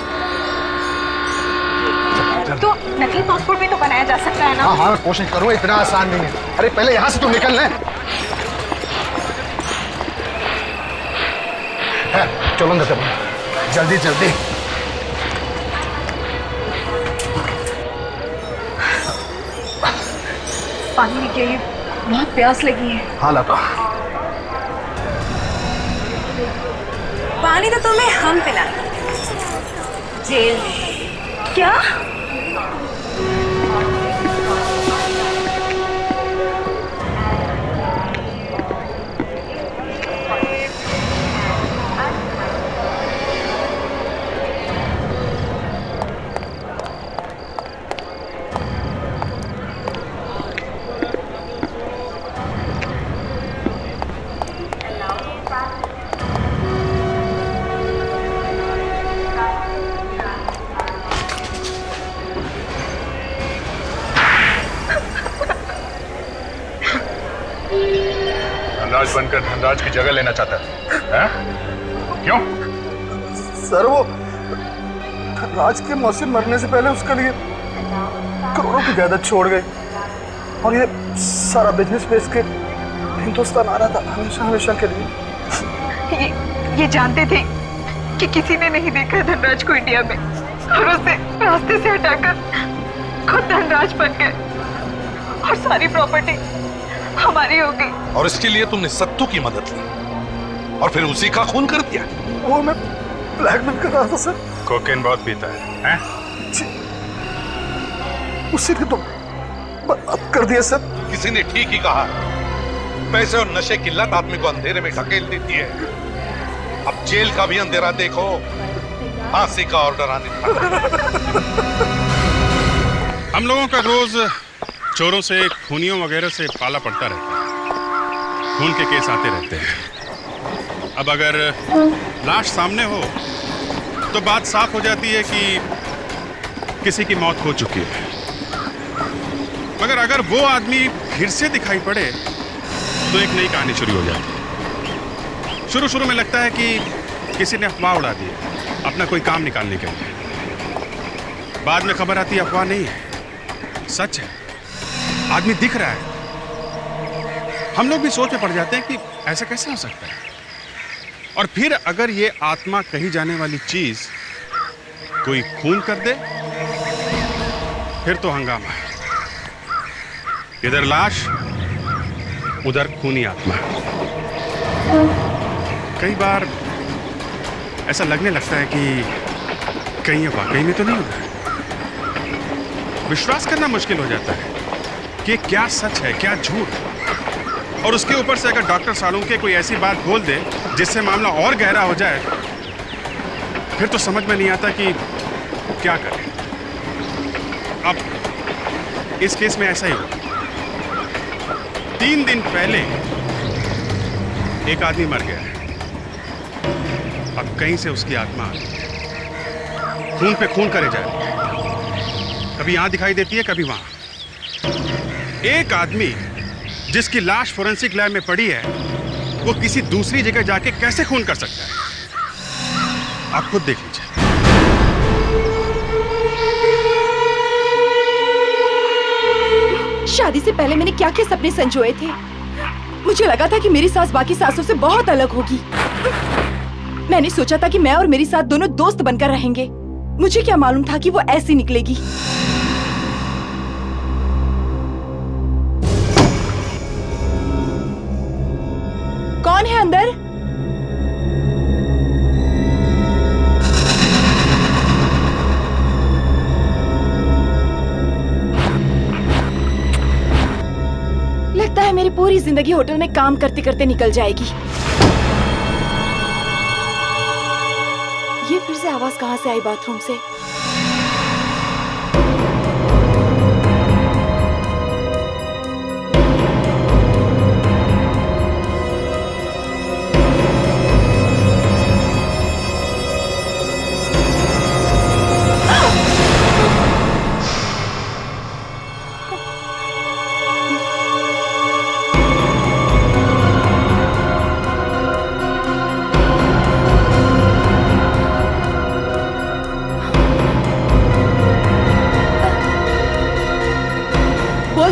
तो नकली पासपोर्ट भी तो बनाया जा सकता है ना? हाँ हाँ, कोशिश करूँ, इतना आसान नहीं है। अरे पहले यहाँ से तुम निकल ले। चलो अंदर चलो, जल्दी जल्दी। पानी लेके आइए, बहुत प्यास लगी है। हाँ लाता। पानी तो तुम्हें हम पिलाएंगे जेल में। क्या? धनराज बनकर धनराज की जगह लेना चाहता है? क्यों? सर वो राज के मौसी मरने से पहले उसके लिए करोड़ों की जायदाद छोड़ गए, और ये सारा बिजनेस बेच के हिंदुस्तान आ रहा था हमेशा हमेशा के लिए। ये जानते थे कि किसी ने नहीं देखा धनराज को इंडिया में और उसे रास्ते से हटाकर खुद धनराज बन गए और सारी प्रॉपर्टी हमारी हो गई। और इसके लिए तुमने सत्तू की मदद ली और फिर उसी का खून कर दिया। वो मैं ब्लैकमेल कर रहा था सर। कोकेन बहुत पीता है? उसी ने तो बर्बाद कर दिया सर। किसी ने ठीक ही कहा, पैसे और नशे की लत आदमी को अंधेरे में ढकेल देती है। अब जेल का भी अंधेरा देखो, फांसी का ऑर्डर आने हम लोगों का रोज चोरों से, खूनियों वगैरह से पाला पड़ता रहता है। खून के केस आते रहते हैं। अब अगर लाश सामने हो तो बात साफ हो जाती है कि किसी की मौत हो चुकी है। मगर अगर वो आदमी फिर से दिखाई पड़े तो एक नई कहानी शुरू हो जाती है। शुरू में लगता है कि किसी ने अफवाह उड़ा दी है अपना कोई काम निकालने के लिए। बाद में खबर आती है अफवाह नहीं है, सच है, आदमी दिख रहा है। हम लोग भी सोच में पड़ जाते हैं कि ऐसा कैसे हो सकता है। और फिर अगर ये आत्मा कही जाने वाली चीज कोई खून कर दे फिर तो हंगामा है। इधर लाश, उधर खूनी आत्मा। कई बार ऐसा लगने लगता है कि कहीं ये वाकई में तो नहीं होता है। विश्वास करना मुश्किल हो जाता है कि क्या सच है क्या झूठ। और उसके ऊपर से अगर डॉक्टर सालुंके कोई ऐसी बात बोल दे जिससे मामला और गहरा हो जाए फिर तो समझ में नहीं आता कि क्या करें। अब इस केस में ऐसा ही हुआ। 3 दिन पहले एक आदमी मर गया है। अब कहीं से उसकी आत्मा खून पे खून करे जा रही है। कभी यहां दिखाई देती है, कभी वहां। एक आदमी जिसकी लाश फोरेंसिक लैब में पड़ी है वो किसी दूसरी जगह जाके कैसे खून कर सकता है? आप खुद देख लीजिए। शादी से पहले मैंने क्या क्या सपने संजोए थे। मुझे लगा था कि मेरी सास बाकी सासों से बहुत अलग होगी। मैंने सोचा था कि मैं और मेरी सास दोनों दोस्त बनकर रहेंगे। मुझे क्या मालूम था कि वो ऐसी निकलेगी। कौन है अंदर? लगता है मेरी पूरी जिंदगी होटल में काम करते करते निकल जाएगी। ये फिर से आवाज कहां से आई बाथरूम से?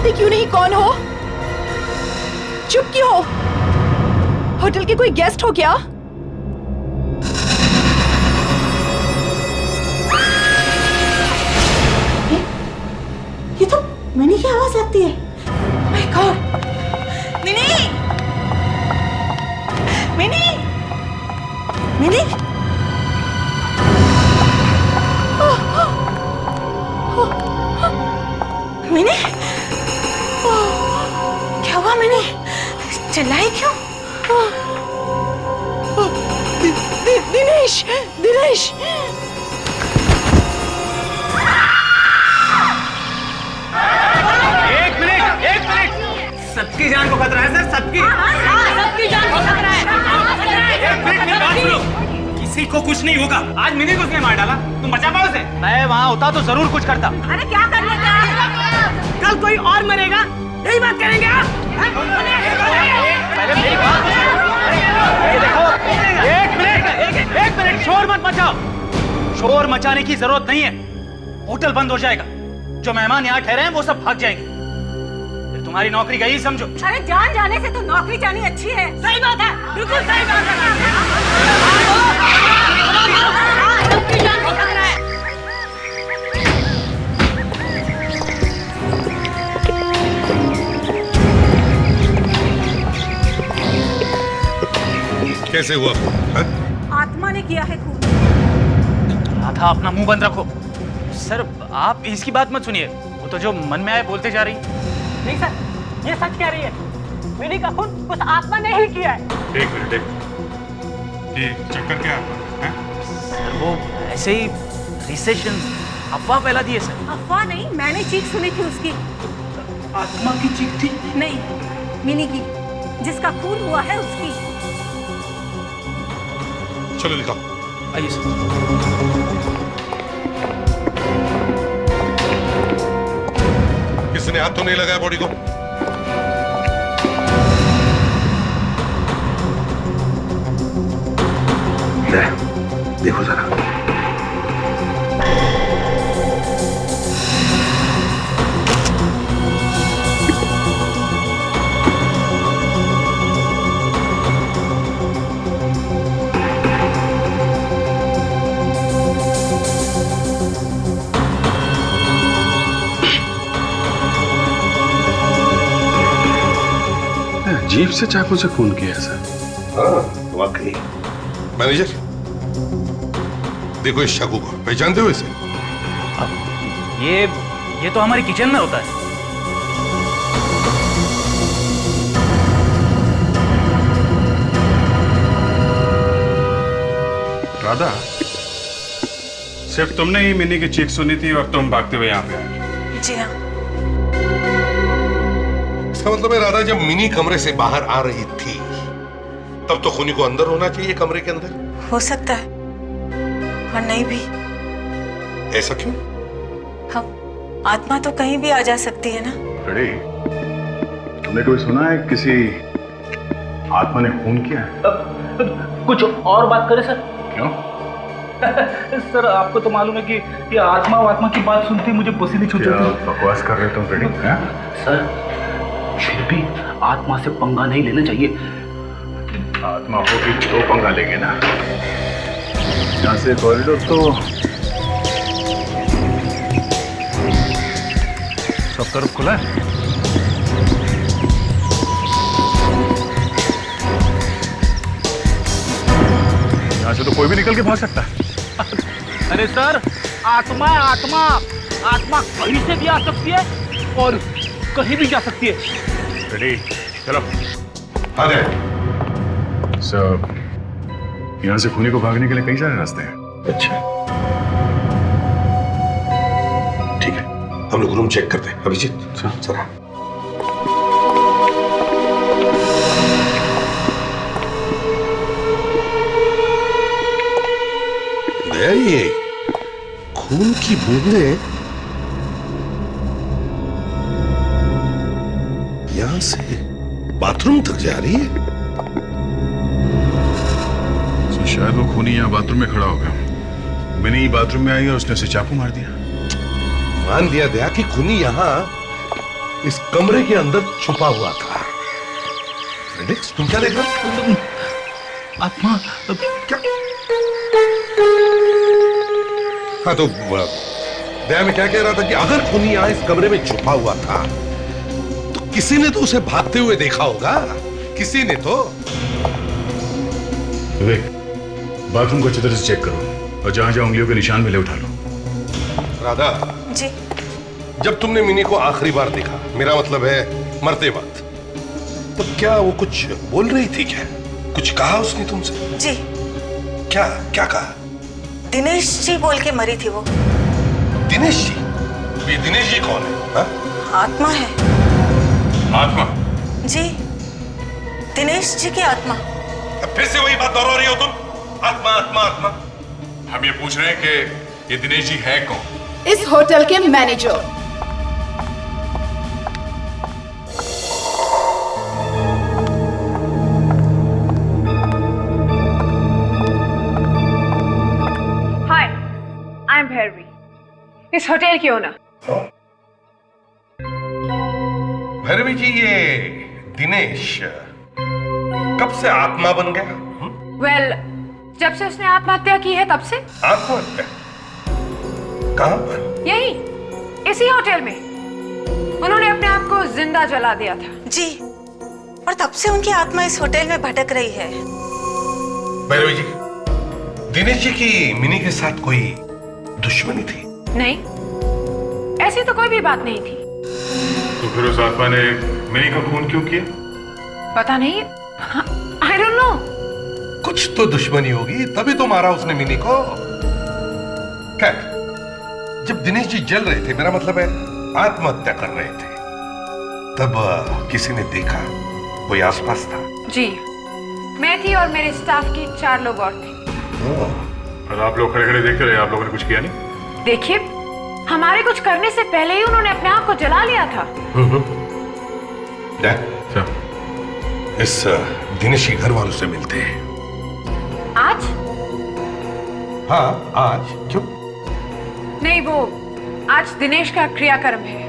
क्यों नहीं? कौन हो? चुप क्यों हो? होटल के कोई गेस्ट हो क्या? ये तो मिनी की आवाज लगती है। My God! Mini! Mini! Mini! Mini! क्या हुआ? मैंने चिल्लाई क्यों? दिनेश! दिनेश! एक मिनट! सबकी जान को खतरा है सर, सबकी जान को खतरा है। एक मिनट मेरी बात सुनो। किसी को कुछ नहीं होगा। आज मिनी को उसने मार डाला, तुम बचा पाओ उसे? मैं वहाँ होता तो जरूर कुछ करता। अरे क्या कर लेगा? कल कोई और मरेगा, यही बात करेंगे आप? पहले मेरी बात देखो। एक मिनट शोर मत मचाओ। शोर मचाने की जरूरत नहीं है। होटल बंद हो जाएगा। जो मेहमान यहाँ ठहरे हैं वो सब भाग जाएंगे। फिर तुम्हारी नौकरी गई समझो। अरे जान जाने से तो नौकरी जानी अच्छी है। सही बात है, बिल्कुल सही बात है। कैसे हुआ खून? आत्मा ने किया है खून। राधा अपना मुंह बंद रखो। सर आप इसकी बात मत सुनिए, वो तो जो मन में आए बोलते जा रही। नहीं सर, ये सच कह रही है। मिनी का खून उस आत्मा ने ही किया है। एक मिनट, ये चक्कर क्या है? सर वो ऐसे ही रिसेशन अफवाह फैला दिए सर। अफवाह नहीं, मैंने चीख सुनी थी उसकी। आत्मा की चीख थी? नहीं, मिनी की, जिसका खून हुआ है उसकी। चलो दिखाओ। आइए सर। किसने हाथ तो नहीं लगाया बॉडी को? देखो जरा। जीप से चाकू से खून किया सर। हाँ वाकई। मैनेजर देखो इस चाकू को, पहचानते हो इसे? ये तो हमारी किचन में होता है। राधा, सिर्फ तुमने ही मिनी की चीख सुनी थी और तुम भागते हुए यहाँ पे आए? जी हाँ। इसका मतलब है राधा जब मिनी कमरे से बाहर आ रही थी तब तो खूनी को अंदर होना चाहिए, कमरे के अंदर। हो सकता है और नहीं भी। ऐसा क्यों? हम आत्मा तो कहीं भी आ जा सकती है ना। रेडी, तुमने कभी सुना है किसी आत्मा ने खून किया है? कुछ और बात करें सर? क्यों? सर आपको तो मालूम है कि ये आत्मा की बात सुनते ही मुझे पसीने छूट जाते हैं। बकवास कर रहे हो तुम रेडी? सर फिर भी आत्मा से पंगा नहीं लेना चाहिए। आत्मा होगी तो पंगा लेंगे ना। यहाँ से कॉरिडोर तो सब तरफ खुला है। यहाँ से तो कोई भी निकल के भाग सकता है। अरे सर आत्मा कहीं से भी आ सकती है और कहीं भी जा सकती है। रेडी, चलो। आ जाए। सब यहाँ से खूनी को भागने के लिए कई सारे रास्ते हैं। अच्छा ठीक है, हम लोग रूम चेक करते हैं। अभिजीत जरा। दया, ये खून की बूंदें यहां से बाथरूम तक जा रही है। शायद वो खूनी यहाँ बाथरूम में खड़ा होगा। मैंने ही बाथरूम में आई और उसने उसे चाकू मार दिया। मान लिया दया कि खूनी यहां इस कमरे के अंदर छुपा हुआ था। फ्रेडेक्स, तुम क्या देख रहे हो? आत्मा क्या? हाँ तो दया मैं क्या कह रहा था कि अगर खूनी यहां इस कमरे में छुपा हुआ था तो किसी ने तो उसे भागते हुए देखा होगा। किसी ने तो। विवेक, बाथरूम को अच्छी तरह से चेक करो और जहां जहां उंगलियों के निशान मिले उठा लो। राधा जी। जब तुमने मिनी को आखिरी बार देखा, मेरा मतलब है मरते वक्त, तो क्या वो कुछ बोल रही थी? क्या कुछ कहा उसने तुमसे? जी। क्या क्या कहा? दिनेश जी बोल के मरी थी वो। दिनेश जी? ये दिनेश जी कौन है? हा? आत्मा है। आत्मा? जी, दिनेश जी की आत्मा। फिर से वही बात दोहरा रही हो तुम? आत्मा आत्मा आत्मा। हम ये पूछ रहे हैं कि ये दिनेश जी है कौन? इस होटल के manager. Hi, I am Bhairavi, इस होटल की ओनर। भैरवी जी, ये दिनेश कब से आत्मा बन गया? वेल, जब से उसने आत्महत्या की है तब से। आत्महत्या? कहां पर? यही, इसी होटल में। उन्होंने अपने आप को जिंदा जला दिया था। जी, और तब से उनकी आत्मा इस होटल में भटक रही है। भैरवी जी, दिनेश जी की मिनी के साथ कोई दुश्मनी थी? नहीं, ऐसी तो कोई भी बात नहीं थी। तो फिर उस आत्मा ने मिनी का खून क्यों किया? पता नहीं, आई डोंट नो। कुछ तो दुश्मनी होगी, तभी तो मारा उसने मिनी को। खैर, जब दिनेश जी जल रहे थे, मेरा मतलब है आत्महत्या कर रहे थे, तब किसी ने देखा? कोई आसपास था? जी, मैं थी और मेरे स्टाफ की 4 लोग और थे। और आप लोग खड़े खड़े देखते रहे, आप लोगों ने कुछ किया नहीं? देखिए, हमारे कुछ करने से पहले ही उन्होंने अपने आप को जला लिया था। इस दिनेश के घर वालों से मिलते हैं। आज? हाँ, आज। क्यों? नहीं, वो आज दिनेश का क्रियाकर्म है।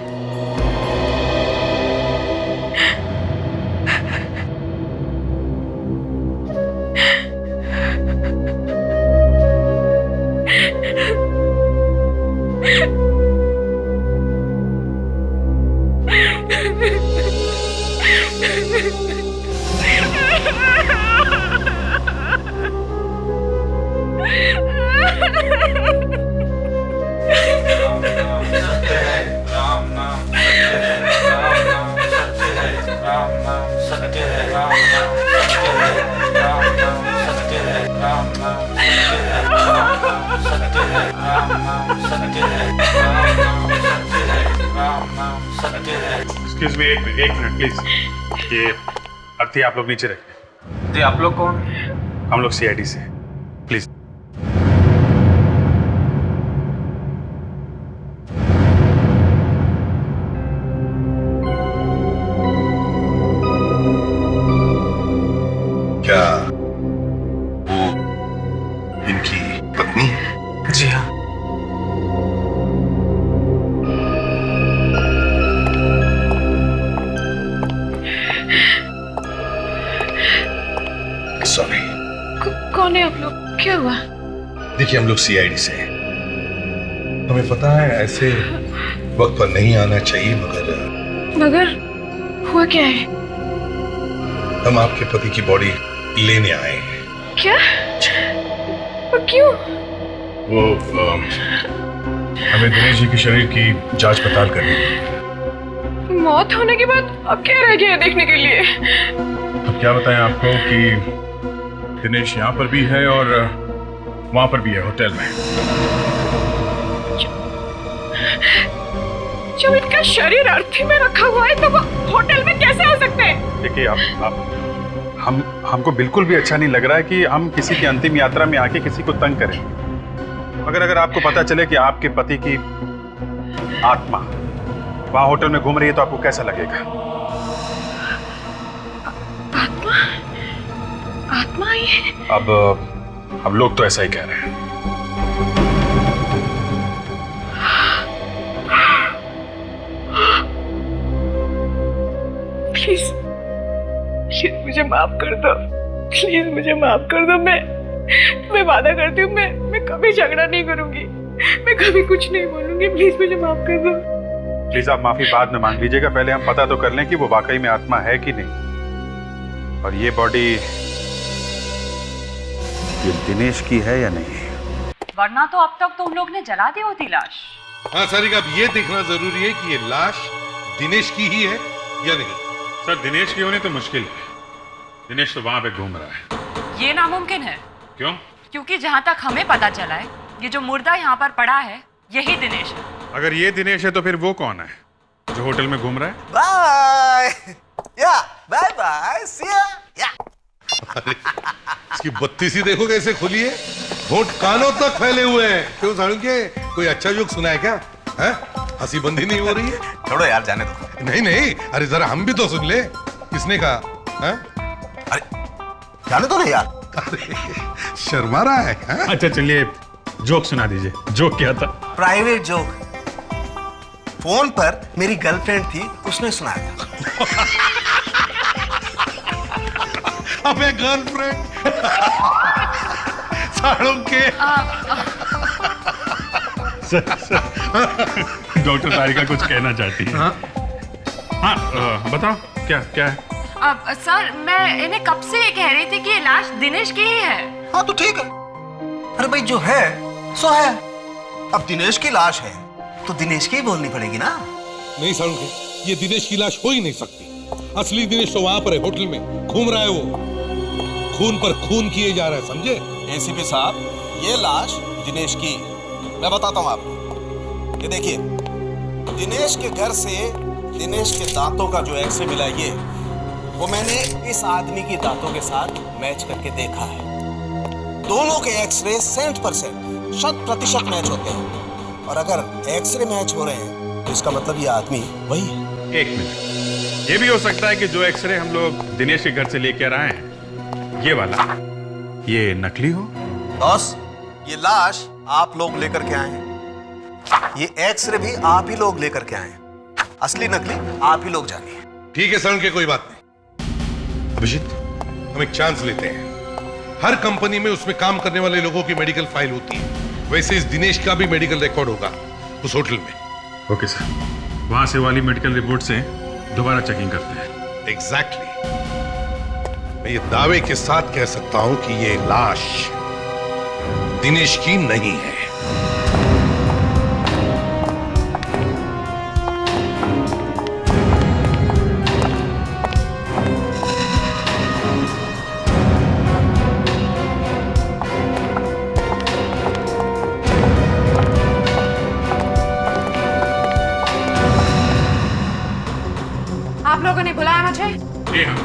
एक्सक्यूज मी, एक मिनट प्लीज। ये अर्थी आप लोग नीचे रखें। जी, आप लोग कौन? हम लोग CID से, प्लीज। क्या वो इनकी पत्नी है? जी हाँ। सॉरी। कौन है आप लोग? क्या हुआ? देखिए, हम लोग CID से हैं। हमें पता है ऐसे वक्त पर नहीं आना चाहिए, मगर हुआ क्या है? हम आपके पति की बॉडी लेने आए हैं। क्या? और क्यों? वो हमें दिनेश जी के शरीर की जांच पड़ताल करनी है। मौत होने के बाद अब क्या रह गया है देखने के लिए? अब क्या बताएं आपको कि दिनेश यहाँ पर भी है और वहां पर भी है, होटल में। जब इनका शरीर अर्थी में रखा हुआ है तो वो होटल में कैसे आ सकते हैं? देखिए, हमको बिल्कुल भी अच्छा नहीं लग रहा है कि हम किसी की अंतिम यात्रा में आके किसी को तंग करें। अगर आपको पता चले कि आपके पति की आत्मा वहां होटल में घूम रही है तो आपको कैसा लगेगा? आत्मा ही है? अब लोग तो ऐसा ही कह रहे हैं। प्लीज मुझे माफ कर दो। प्लीज मुझे माफ कर दो। मैं वादा करती हूँ, मैं कभी झगड़ा नहीं करूंगी, मैं कभी कुछ नहीं बोलूंगी। प्लीज मुझे माफ कर दो। प्लीज आप माफी बाद में मांग लीजिएगा, पहले हम पता तो कर लें कि वो वाकई में आत्मा है कि नहीं, और ये बॉडी ये दिनेश की है या नहीं। वरना तो अब तक तुम लोग ने जला दी होती लाश। हाँ सारिका, अब ये देखना जरूरी है कि ये लाश दिनेश की ही है या नहीं। सर, दिनेश की होनी तो मुश्किल है। दिनेश तो वहां पे घूम रहा है। ये नामुमकिन है। क्यों? क्योंकि जहाँ तक हमें पता चला है, ये जो मुर्दा यहाँ पर पड़ा है यही दिनेश है। अगर ये दिनेश है तो फिर वो कौन है जो होटल में घूम रहा है? बाय या बाय बाय सी या। इसकी बत्ती सी देखो कैसे खुली है, होंठ कानों तक फैले हुए हैं। क्यों सालुंके, कोई अच्छा जोक सुना है क्या? हैं? हंसी बंदी नहीं हो रही है? छोड़ो यार, जाने दो। नहीं नहीं, अरे जरा हम भी तो सुन ले। किसने कहा? हैं? अरे जाने दो ना यार। अरे शर्मा रहा है? अच्छा चलिए, जोक सुना दीजिए। जोक क्या था? Private joke. फोन पर मेरी गर्लफ्रेंड थी, उसने सुनाया था। अबे गर्लफ्रेंड सालुंके। डॉक्टर सारिका कुछ कहना चाहती है। हाँ, बताओ क्या क्या है? अब सर, मैं इन्हें कब से ये कह रही थी कि ये लाश दिनेश की ही है। हाँ तो ठीक है। अरे भाई जो है सो है। अब दिनेश की लाश है तो दिनेश की ही बोलनी पड़ेगी ना। नहीं सारुण, ये दिनेश की लाश हो ही नहीं सकती। असली दिनेश तो वहां पर है, होटल में घूम रहा है। वो खून पर खून किए जा रहा है, समझे? एसीपी साहब, ये लाश दिनेश की है। मैं बताता हूँ आपको। ये देखिए, दिनेश के घर से दिनेश के दांतों का जो एक्सरे मिला ये, वो मैंने इस आदमी की दांतों के साथ मैच करके देखा है। दोनों के एक्सरे 100% 100% मैच होते हैं। और अगर एक्सरे मैच हो रहे हैं तो इसका मतलब ये आदमी वही है। एक मिनट, ये भी हो सकता है कि जो एक्सरे हम लोग दिनेश के घर से लेकर आए हैं, ये वाला, ये नकली हो। बॉस, ये लाश आप लोग लेकर के आए हैं, ये एक्सरे भी आप ही लोग लेकर के आए हैं। असली नकली आप ही लोग जानिए। ठीक है सर, के कोई बात नहीं। अभिजीत, हम एक चांस लेते हैं। हर कंपनी में उसमें काम करने वाले लोगों की मेडिकल फाइल होती है, वैसे इस दिनेश का भी मेडिकल रिकॉर्ड होगा उस होटल में। ओके सर, वहां से वाली मेडिकल रिपोर्ट से दोबारा चेकिंग करते हैं। एग्जैक्टली। मैं ये दावे के साथ कह सकता हूं कि ये लाश दिनेश की नहीं है। आप लोगों ने बुलाया मुझे? जी हाँ,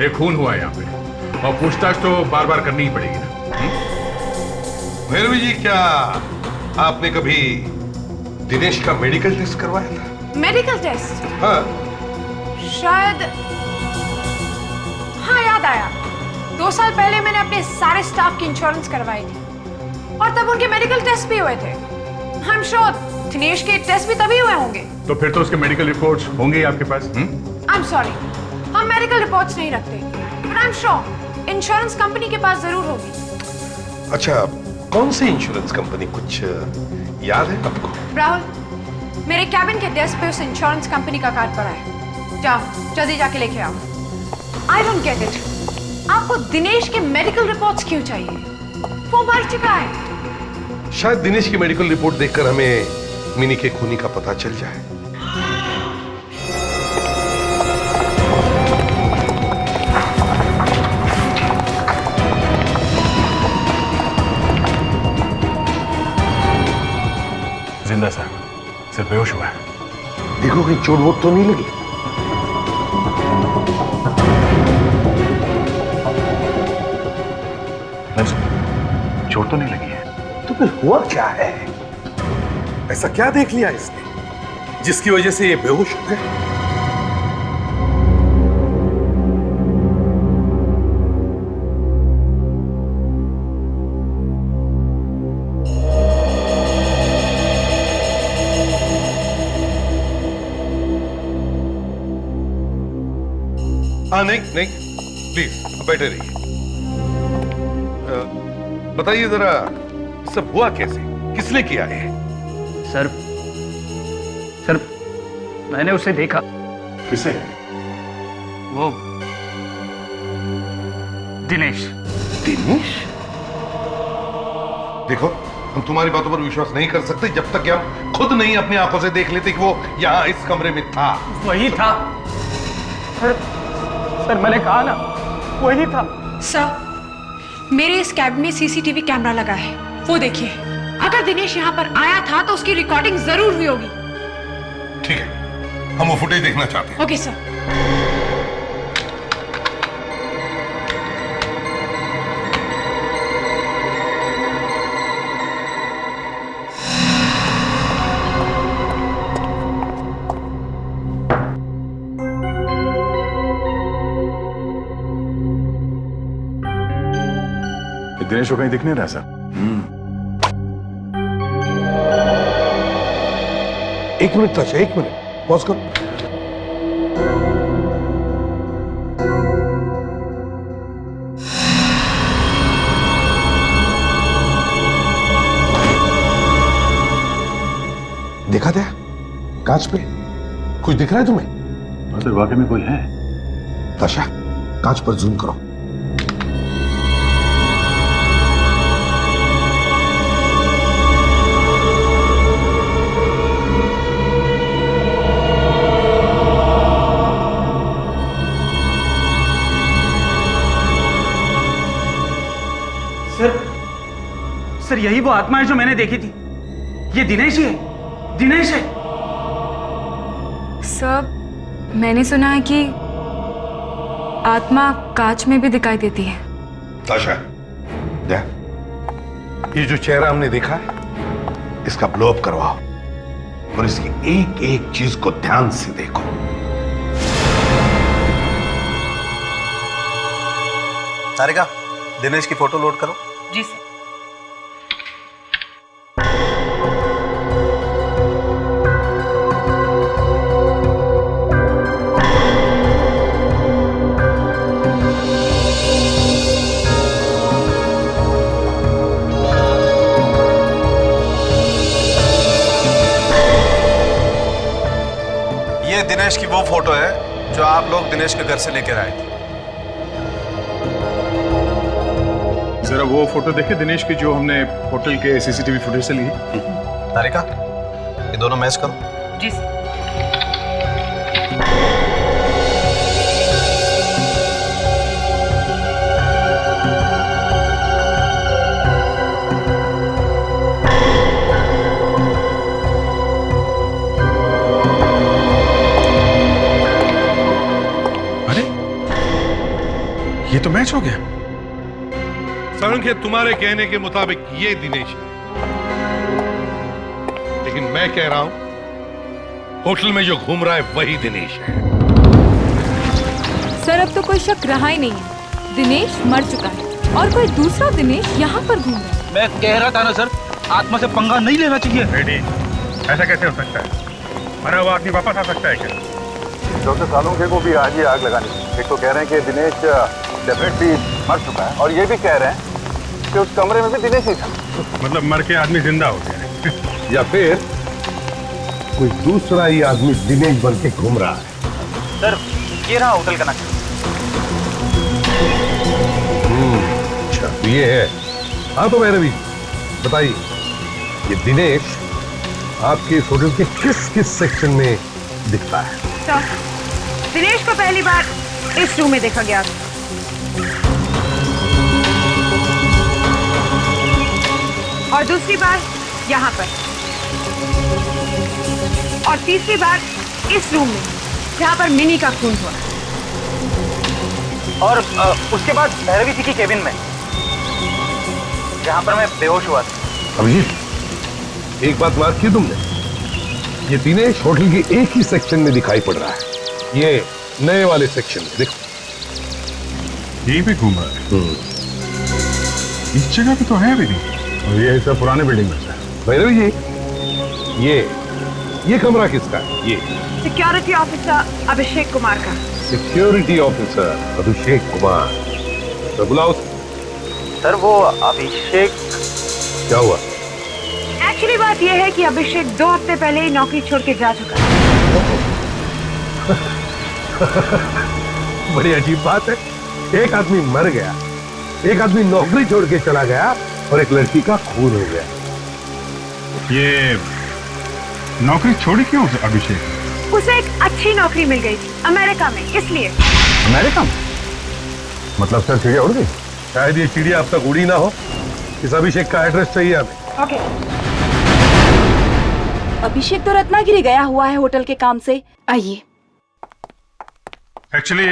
एक खून हुआ है यहाँ पे और पूछताछ तो बार बार करनी ही पड़ेगी ना। भैरवी जी, क्या आपने कभी दिनेश का मेडिकल टेस्ट करवाया था? Medical test? हाँ। शायद, हाँ याद आया। 2 साल पहले मैंने अपने सारे स्टाफ की इंश्योरेंस करवाई थी और तब उनके मेडिकल टेस्ट भी हुए थे। आई एम श्योर दिनेश के टेस्ट भी तभी हुए होंगे। तो फिर तो उसके मेडिकल रिपोर्ट्स होंगे ही आपके पास। आई एम सॉरी, हम मेडिकल रिपोर्ट्स नहीं रखते, but I am sure insurance company के पास जरूर होगी। अच्छा, कौन सी इंश्योरेंस कंपनी, कुछ याद है आपको? राहुल, मेरे कैबिन के डेस्क पे उस इंश्योरेंस कंपनी का कार्ड पड़ा है। जाओ जल्दी जाके लेके आओ। आई डोंट गेट इट, आपको दिनेश के मेडिकल रिपोर्ट्स क्यों चाहिए? वो मर चुका है। शायद दिनेश की मेडिकल रिपोर्ट देखकर हमें मिनी के खूनी का पता चल जाए। जिंदा सर, सिर्फ बेहोश हुआ है। देखो कहीं चोट वोट तो नहीं लगी? नहीं सर, चोट तो नहीं लगी है। तो फिर हुआ क्या है? ऐसा क्या देख लिया इसने जिसकी वजह से ये बेहोश हो गए? हाँ, नहीं नहीं, प्लीज बैठे रहिए। बताइए जरा, सब हुआ कैसे, किसने किया है? सर, मैंने उसे देखा। किसे? वो दिनेश। दिनेश? देखो, हम तुम्हारी बातों पर विश्वास नहीं कर सकते जब तक कि हम खुद नहीं अपनी आंखों से देख लेते कि वो यहाँ इस कमरे में था। वही था सर, मैंने कहा ना, वही था। सर, मेरे इस कैबिन में सीसीटीवी कैमरा लगा है, वो देखिए। अगर दिनेश यहाँ पर आया था तो उसकी रिकॉर्डिंग जरूर हुई होगी। ठीक है, हम वो फुटेज देखना चाहते हैं। Okay sir. दिनेश को कहीं दिख नहीं रहा सर। एक मिनट ताशा, एक मिनट, पॉज करो। देखा था कांच पे कुछ दिख रहा है तुम्हें? सर, वाकई में कोई है। ताशा, कांच पर जूम करो। सर यही वो आत्मा है जो मैंने देखी थी। ये दिनेश ही है, दिनेश है। सर, मैंने सुना है कि आत्मा कांच में भी दिखाई देती है। ताशा, जा, ये जो चेहरा हमने देखा है, इसका ब्लो अप करवाओ और इसकी एक एक चीज को ध्यान से देखो। सारिका, दिनेश की फोटो लोड करो। जी सर। ये दिनेश की वो फोटो है जो आप लोग दिनेश के घर से लेकर आए थे। जरा वो फोटो देखे दिनेश की जो हमने होटल के सीसीटीवी फुटेज से ली। तारिका, ये दोनों मैच करो। जी सर। ये तो मैच हो गया। संख्य तुम्हारे कहने के मुताबिक ये दिनेश है, लेकिन मैं कह रहा हूं होटल में जो घूम रहा है वही दिनेश है। सर, अब तो कोई शक रहा ही नहीं है। दिनेश मर चुका है और कोई दूसरा दिनेश यहाँ पर घूम रहा है। मैं कह रहा था ना सर, आत्मा से पंगा नहीं लेना चाहिए। रेडी, ऐसा कैसे हो सकता है? मरा हुआ आदमी वापस आ सकता है क्या? डॉक्टर सालुंखे को भी आज ही आग लगानी। एक तो कह रहे हैं कि दिनेश डेफिनेटली मर चुका है और ये भी कह रहे हैं कि उस कमरे में भी दिनेश ही था। मतलब मर के आदमी जिंदा हो गया है। या फिर कोई दूसरा ही आदमी दिनेश बन के घूम रहा है। सर, ये रहा होटल का नक्शा। अच्छा, तो ये है। हाँ तो भैरवी, बताइए ये दिनेश आपके इस होटल के किस किस सेक्शन में दिखता है? सर, दिनेश को पहली बार इस रूम में देखा गया था। और दूसरी बार यहाँ पर, और तीसरी बार इस रूम में जहाँ पर मिनी का खून हुआ। और उसके बाद भैरवी जी की केबिन में, जहाँ पर मैं बेहोश हुआ था। अभिजीत, एक बात मार्क की तुमने, ये दिनेश होटल के एक ही सेक्शन में दिखाई पड़ रहा है। ये नए वाले सेक्शन में देखो, यहीं पे घूम रहा है। इस जगह पे तो है भी नहीं। और ये सब पुराने बिल्डिंग में है। भैरवी जी, ये कमरा किसका है? ये सिक्योरिटी ऑफिसर अभिषेक कुमार का। सिक्योरिटी ऑफिसर अभिषेक कुमार, तो बुलाओ। सर, वो अभिषेक क्या हुआ? एक्चुअली बात यह है कि अभिषेक 2 हफ्ते पहले ही नौकरी छोड़ के जा चुका है। बड़ी अजीब बात है, एक आदमी मर गया, एक आदमी नौकरी छोड़ के चला गया और एक लड़की का खून हो गया। ये नौकरी छोड़ी क्यों अभिषेक? उसे एक अच्छी नौकरी मिल गई थी अमेरिका में, इसलिए। अमेरिका में? मतलब सर चिड़िया उड़ गई? शायद ये चिड़िया अब तक उड़ी ना हो। इस अभिषेक का एड्रेस चाहिए हमें। ओके। अभिषेक तो रत्नागिरी गया हुआ है होटल के काम से। आइए। एक्चुअली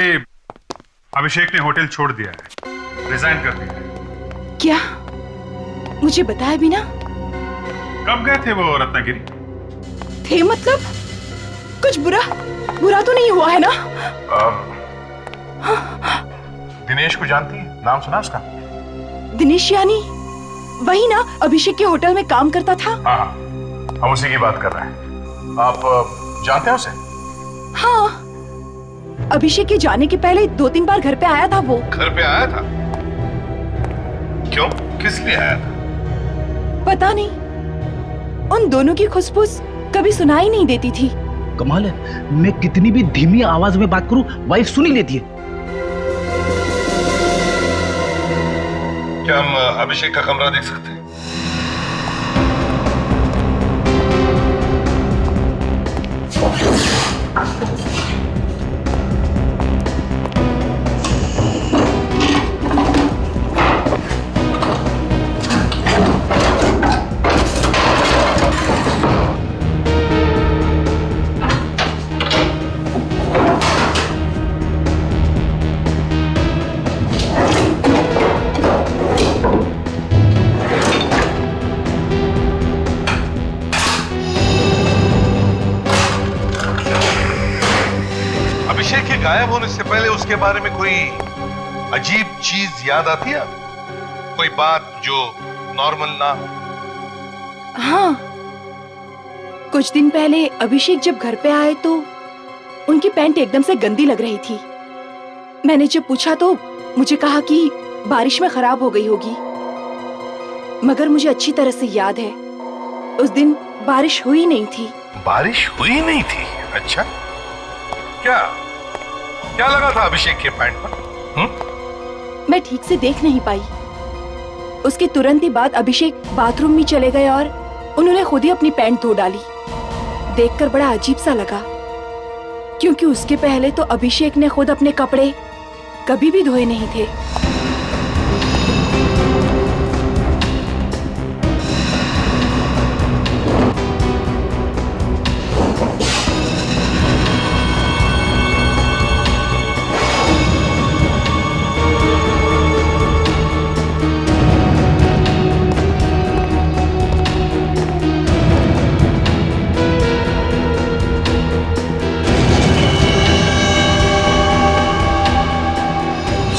अभिषेक ने होटल छोड़ दिया है, रिजाइन कर दिया है। क्या? मुझे बताया भी ना। कब गए थे वो रत्नागिरी? थे मतलब? कुछ बुरा तो नहीं हुआ है ना? दिनेश को जानती है? नाम सुना उसका? दिनेश यानी वही ना, अभिषेक के होटल में काम करता था। हाँ, हम उसी की बात कर रहे हैं। आप जानते हैं उसे? हाँ, अभिषेक के जाने के पहले 2-3 बार घर पे आया था वो। घर पे आया था? क्यों? किस लिए आया था? पता नहीं, उन दोनों की खुशबूस कभी सुनाई नहीं देती थी। कमाल है, मैं कितनी भी धीमी आवाज में बात करूं, वाइफ सुन ही लेती है। क्या हम अभिषेक का कमरा देख सकते हैं? गायब होने से पहले उसके बारे में कोई अजीब चीज याद आती है? कोई बात जो नॉर्मल ना हो? हाँ, कुछ दिन पहले अभिषेक जब घर पे आए तो उनकी पैंट एकदम से गंदी लग रही थी। मैंने जब पूछा तो मुझे कहा कि बारिश में खराब हो गई होगी, मगर मुझे अच्छी तरह से याद है उस दिन बारिश हुई नहीं थी। बारिश हुई नहीं थी? अच्छा, क्या क्या लगा था अभिषेक के पैंट पर? मैं ठीक से देख नहीं पाई। उसके तुरंत ही बाद अभिषेक बाथरूम में चले गए और उन्होंने खुद ही अपनी पैंट धो डाली। देखकर बड़ा अजीब सा लगा, क्योंकि उसके पहले तो अभिषेक ने खुद अपने कपड़े कभी भी धोए नहीं थे।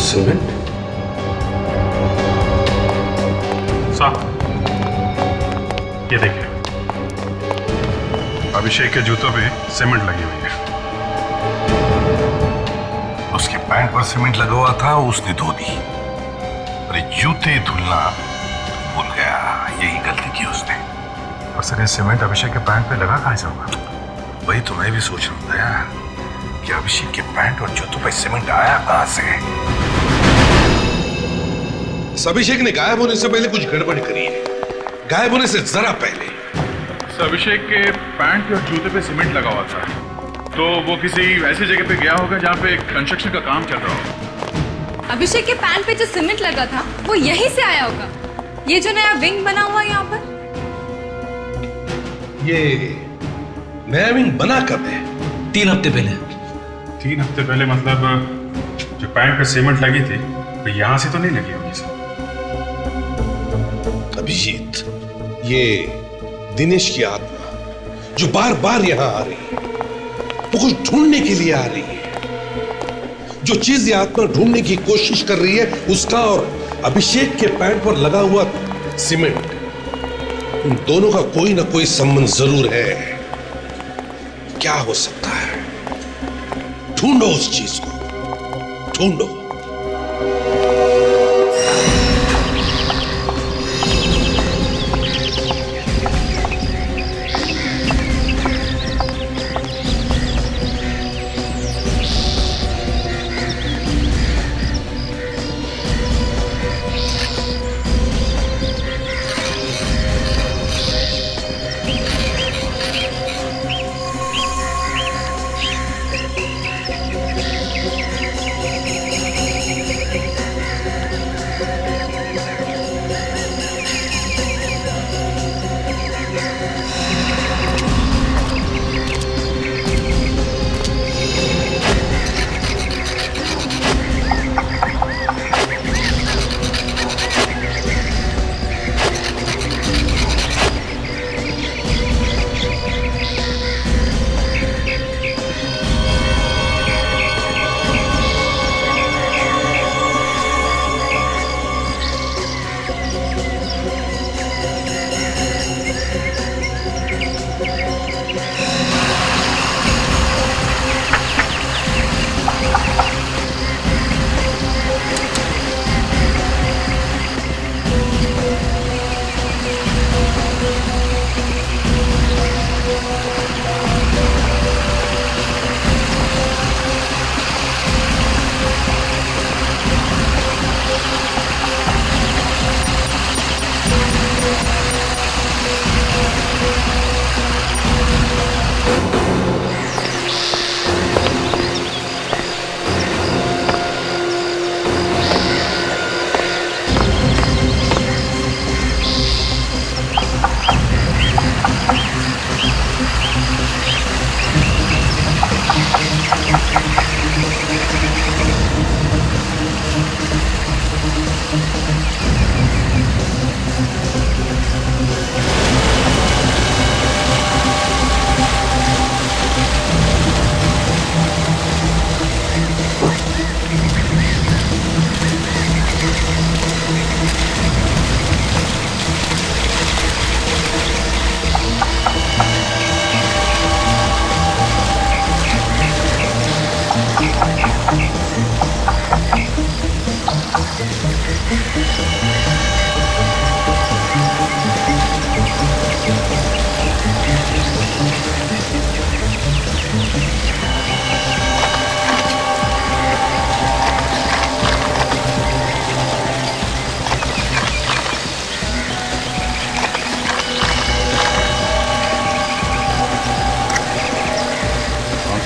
सीमेंट? साहब, ये देखिए, अभिषेक के जूतों पे सीमेंट लगी हुई है। उसके पैंट पर सीमेंट लगा हुआ था, उसने धो दी। अरे जूते धुलना भूल गया, यही गलती की उसने। और सर, ये सीमेंट अभिषेक के पैंट पे लगा कहाँ से होगा? वही तो मैं भी सोच रहा था यार, कि अभिषेक के पैंट और जूतों पे सीमेंट आया कहां से? अभिषेक ने गायब होने से पहले कुछ गड़बड़ करी है। गायब होने से जरा पहले अभिषेक के पैंट और जूते पे सीमेंट लगा हुआ था, तो वो किसी ऐसी जगह पे गया होगा जहाँ पे कंस्ट्रक्शन का काम चल रहा होगा। अभिषेक के पैंट पे जो सीमेंट लगा था वो यहीं से आया होगा। ये जो नया विंग बना हुआ है यहाँ पर, ये नया विंग बना कब है? 3 हफ्ते पहले। 3 हफ्ते पहले मतलब जो पैंट पे सीमेंट लगी थी तो यहाँ से तो नहीं लगी होगी सर। अभिजीत, ये दिनेश की आत्मा जो बार बार यहां आ रही है, वो कुछ ढूंढने के लिए आ रही है। जो चीज ये आत्मा ढूंढने की कोशिश कर रही है, उसका और अभिषेक के पैंट पर लगा हुआ सीमेंट, उन दोनों का कोई ना कोई संबंध जरूर है। क्या हो सकता है? ढूंढो उस चीज को, ढूंढो।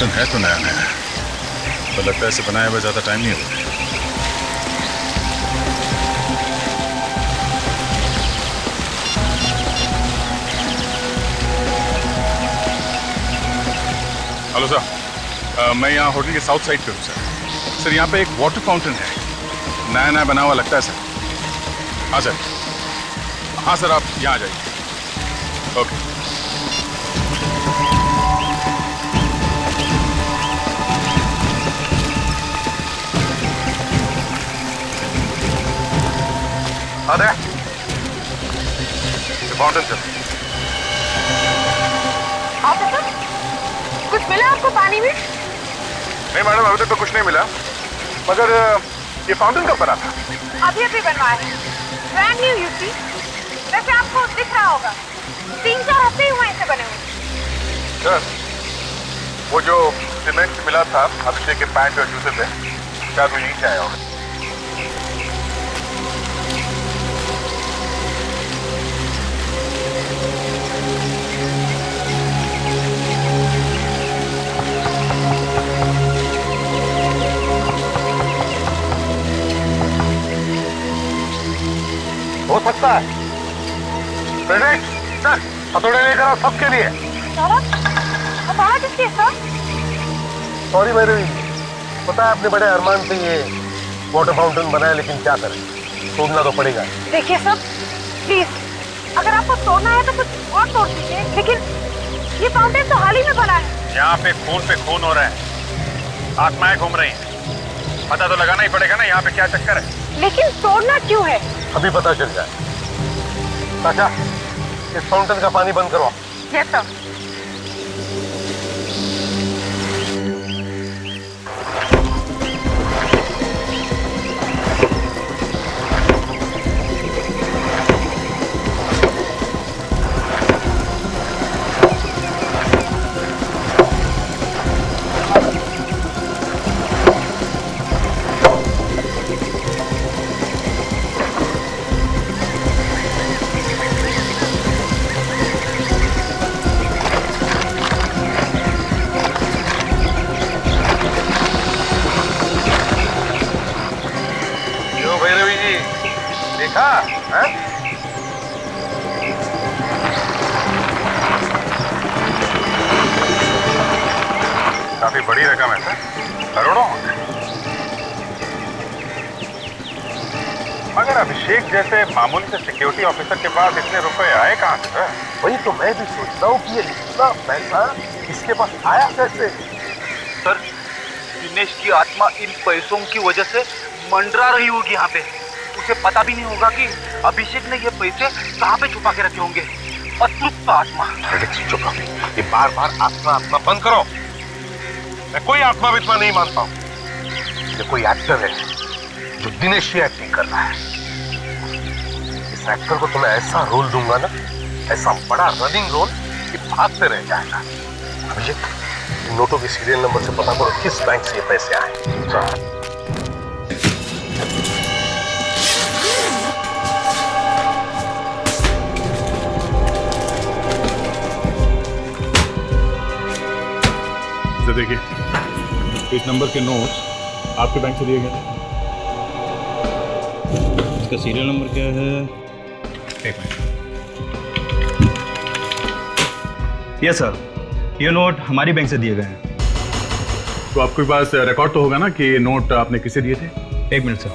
फाउंटेन है तो नया नया है, पर लगता है इसे बनाए हुए ज्यादा टाइम नहीं हुआ। हेलो सर, मैं यहाँ होटल के साउथ साइड पे हूँ सर। सर यहाँ पे एक वाटर फाउंटेन है, नया नया बना हुआ लगता है सर। हाँ सर, हाँ सर, आप यहाँ आ जाइए। ओके। अरे फाउंटेन सर। ऑफिसर, कुछ मिला आपको पानी में? नहीं मैडम, अभी तक तो कुछ नहीं मिला, मगर ये फाउंटेन कब बना था? अभी अभी बनवाया है, ब्रांड न्यू यू सी। वैसे आपको दिख रहा होगा 3-4 हफ्ते ही हुए इसे बने हुए। सर, वो जो सीमेंट मिला था अभिषेक के पैंट और जूते पे, शायद वो यहीं से आया होगा। हो सकता है। फ्रेडरिक, सर, हथौड़े लेकर आओ सबके लिए। हथौड़ा किसके सर? सॉरी भैरवी, पता है आपने बड़े अरमान से ये वाटर फाउंटेन बनाया, लेकिन क्या करें, तोड़ना तो पड़ेगा। देखिए सर, प्लीज, अगर आपको तोड़ना है तो कुछ और तोड़ दीजिए, लेकिन ये फाउंटेन तो हाल ही में बना है। यहाँ पे खून हो रहा है, आत्माएं घूम रही हैं। पता तो लगाना ही पड़ेगा ना यहाँ पे क्या चक्कर है। लेकिन तोड़ना क्यों है? अभी पता चल जाए। चाचा, इस फाउंटेन का पानी बंद करो। Yes sir. काफी बड़ी रकम है सर, करोड़ों। मगर अभिषेक जैसे मामूली से सिक्योरिटी ऑफिसर के पास इतने रुपए आए कहाँ से सर? वही तो मैं भी सोचता हूँ कि ये इतना पैसा इसके पास आया कैसे? सर, दिनेश की आत्मा इन पैसों की वजह से मंडरा रही होगी यहाँ पे। उसे पता भी नहीं होगा कि अभिषेक ने ये पैसे कहाँ पे छुपा के रखे होंगे। अतृप्त आत्मा। चुप रहो, ये बार बार आत्मा बंद करो। मैं कोई आत्मा वित्मा नहीं मानता हूँ। ये कोई एक्टर है जो दिनेश की एक्टिंग कर रहा है। इस एक्टर को तो मैं ऐसा रोल दूंगा ना, ऐसा बड़ा रनिंग रोल कि भागते रह जाएगा। अभिषेक, नोटों के सीरियल नंबर से पता करो किस बैंक से ये पैसे आए। देखिए, इस नंबर के नोट्स आपके बैंक से दिए गए। इसका सीरियल नंबर क्या है? एक मिनट। यस सर, ये नोट हमारी बैंक से दिए गए हैं। तो आपके पास रिकॉर्ड तो होगा ना कि ये नोट आपने किसे दिए थे? एक मिनट सर।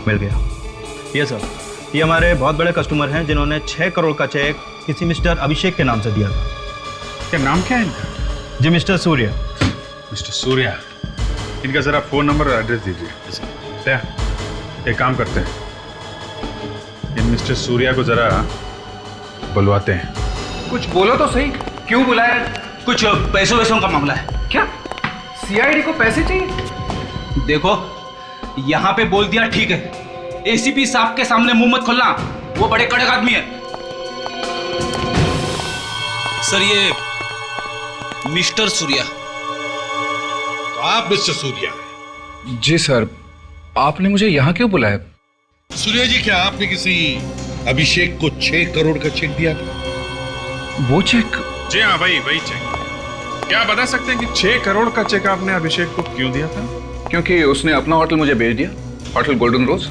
मिल गया। ये सर, ये हमारे बहुत बड़े कस्टमर हैं जिन्होंने 6 करोड़ का चेक किसी मिस्टर अभिषेक के नाम से दिया था। क्या नाम क्या है इनका? जी, मिस्टर सूर्या। मिस्टर सूर्या, इनका जरा फोन नंबर और एड्रेस दीजिए। क्या एक काम करते हैं, इन मिस्टर सूर्या को जरा बुलवाते हैं। कुछ बोलो तो सही, क्यों बुलाया? कुछ पैसों का मामला है। क्या सीआईडी को पैसे चाहिए? देखो, यहाँ पे बोल दिया ठीक है, एसीपी साहब के सामने मुंह मत खोलना, वो बड़े कड़क आदमी है। सर, ये मिस्टर सूर्या। तो आप मिस्टर सूर्या? जी सर, आपने मुझे यहाँ क्यों बुलाया? सूर्या जी, क्या आपने किसी अभिषेक को 6 करोड़ का चेक दिया था? वो चेक? जी हाँ, वही चेक। क्या बता सकते हैं कि 6 करोड़ का चेक आपने अभिषेक को क्यों दिया था? क्योंकि उसने अपना होटल मुझे भेज दिया, होटल गोल्डन रोज।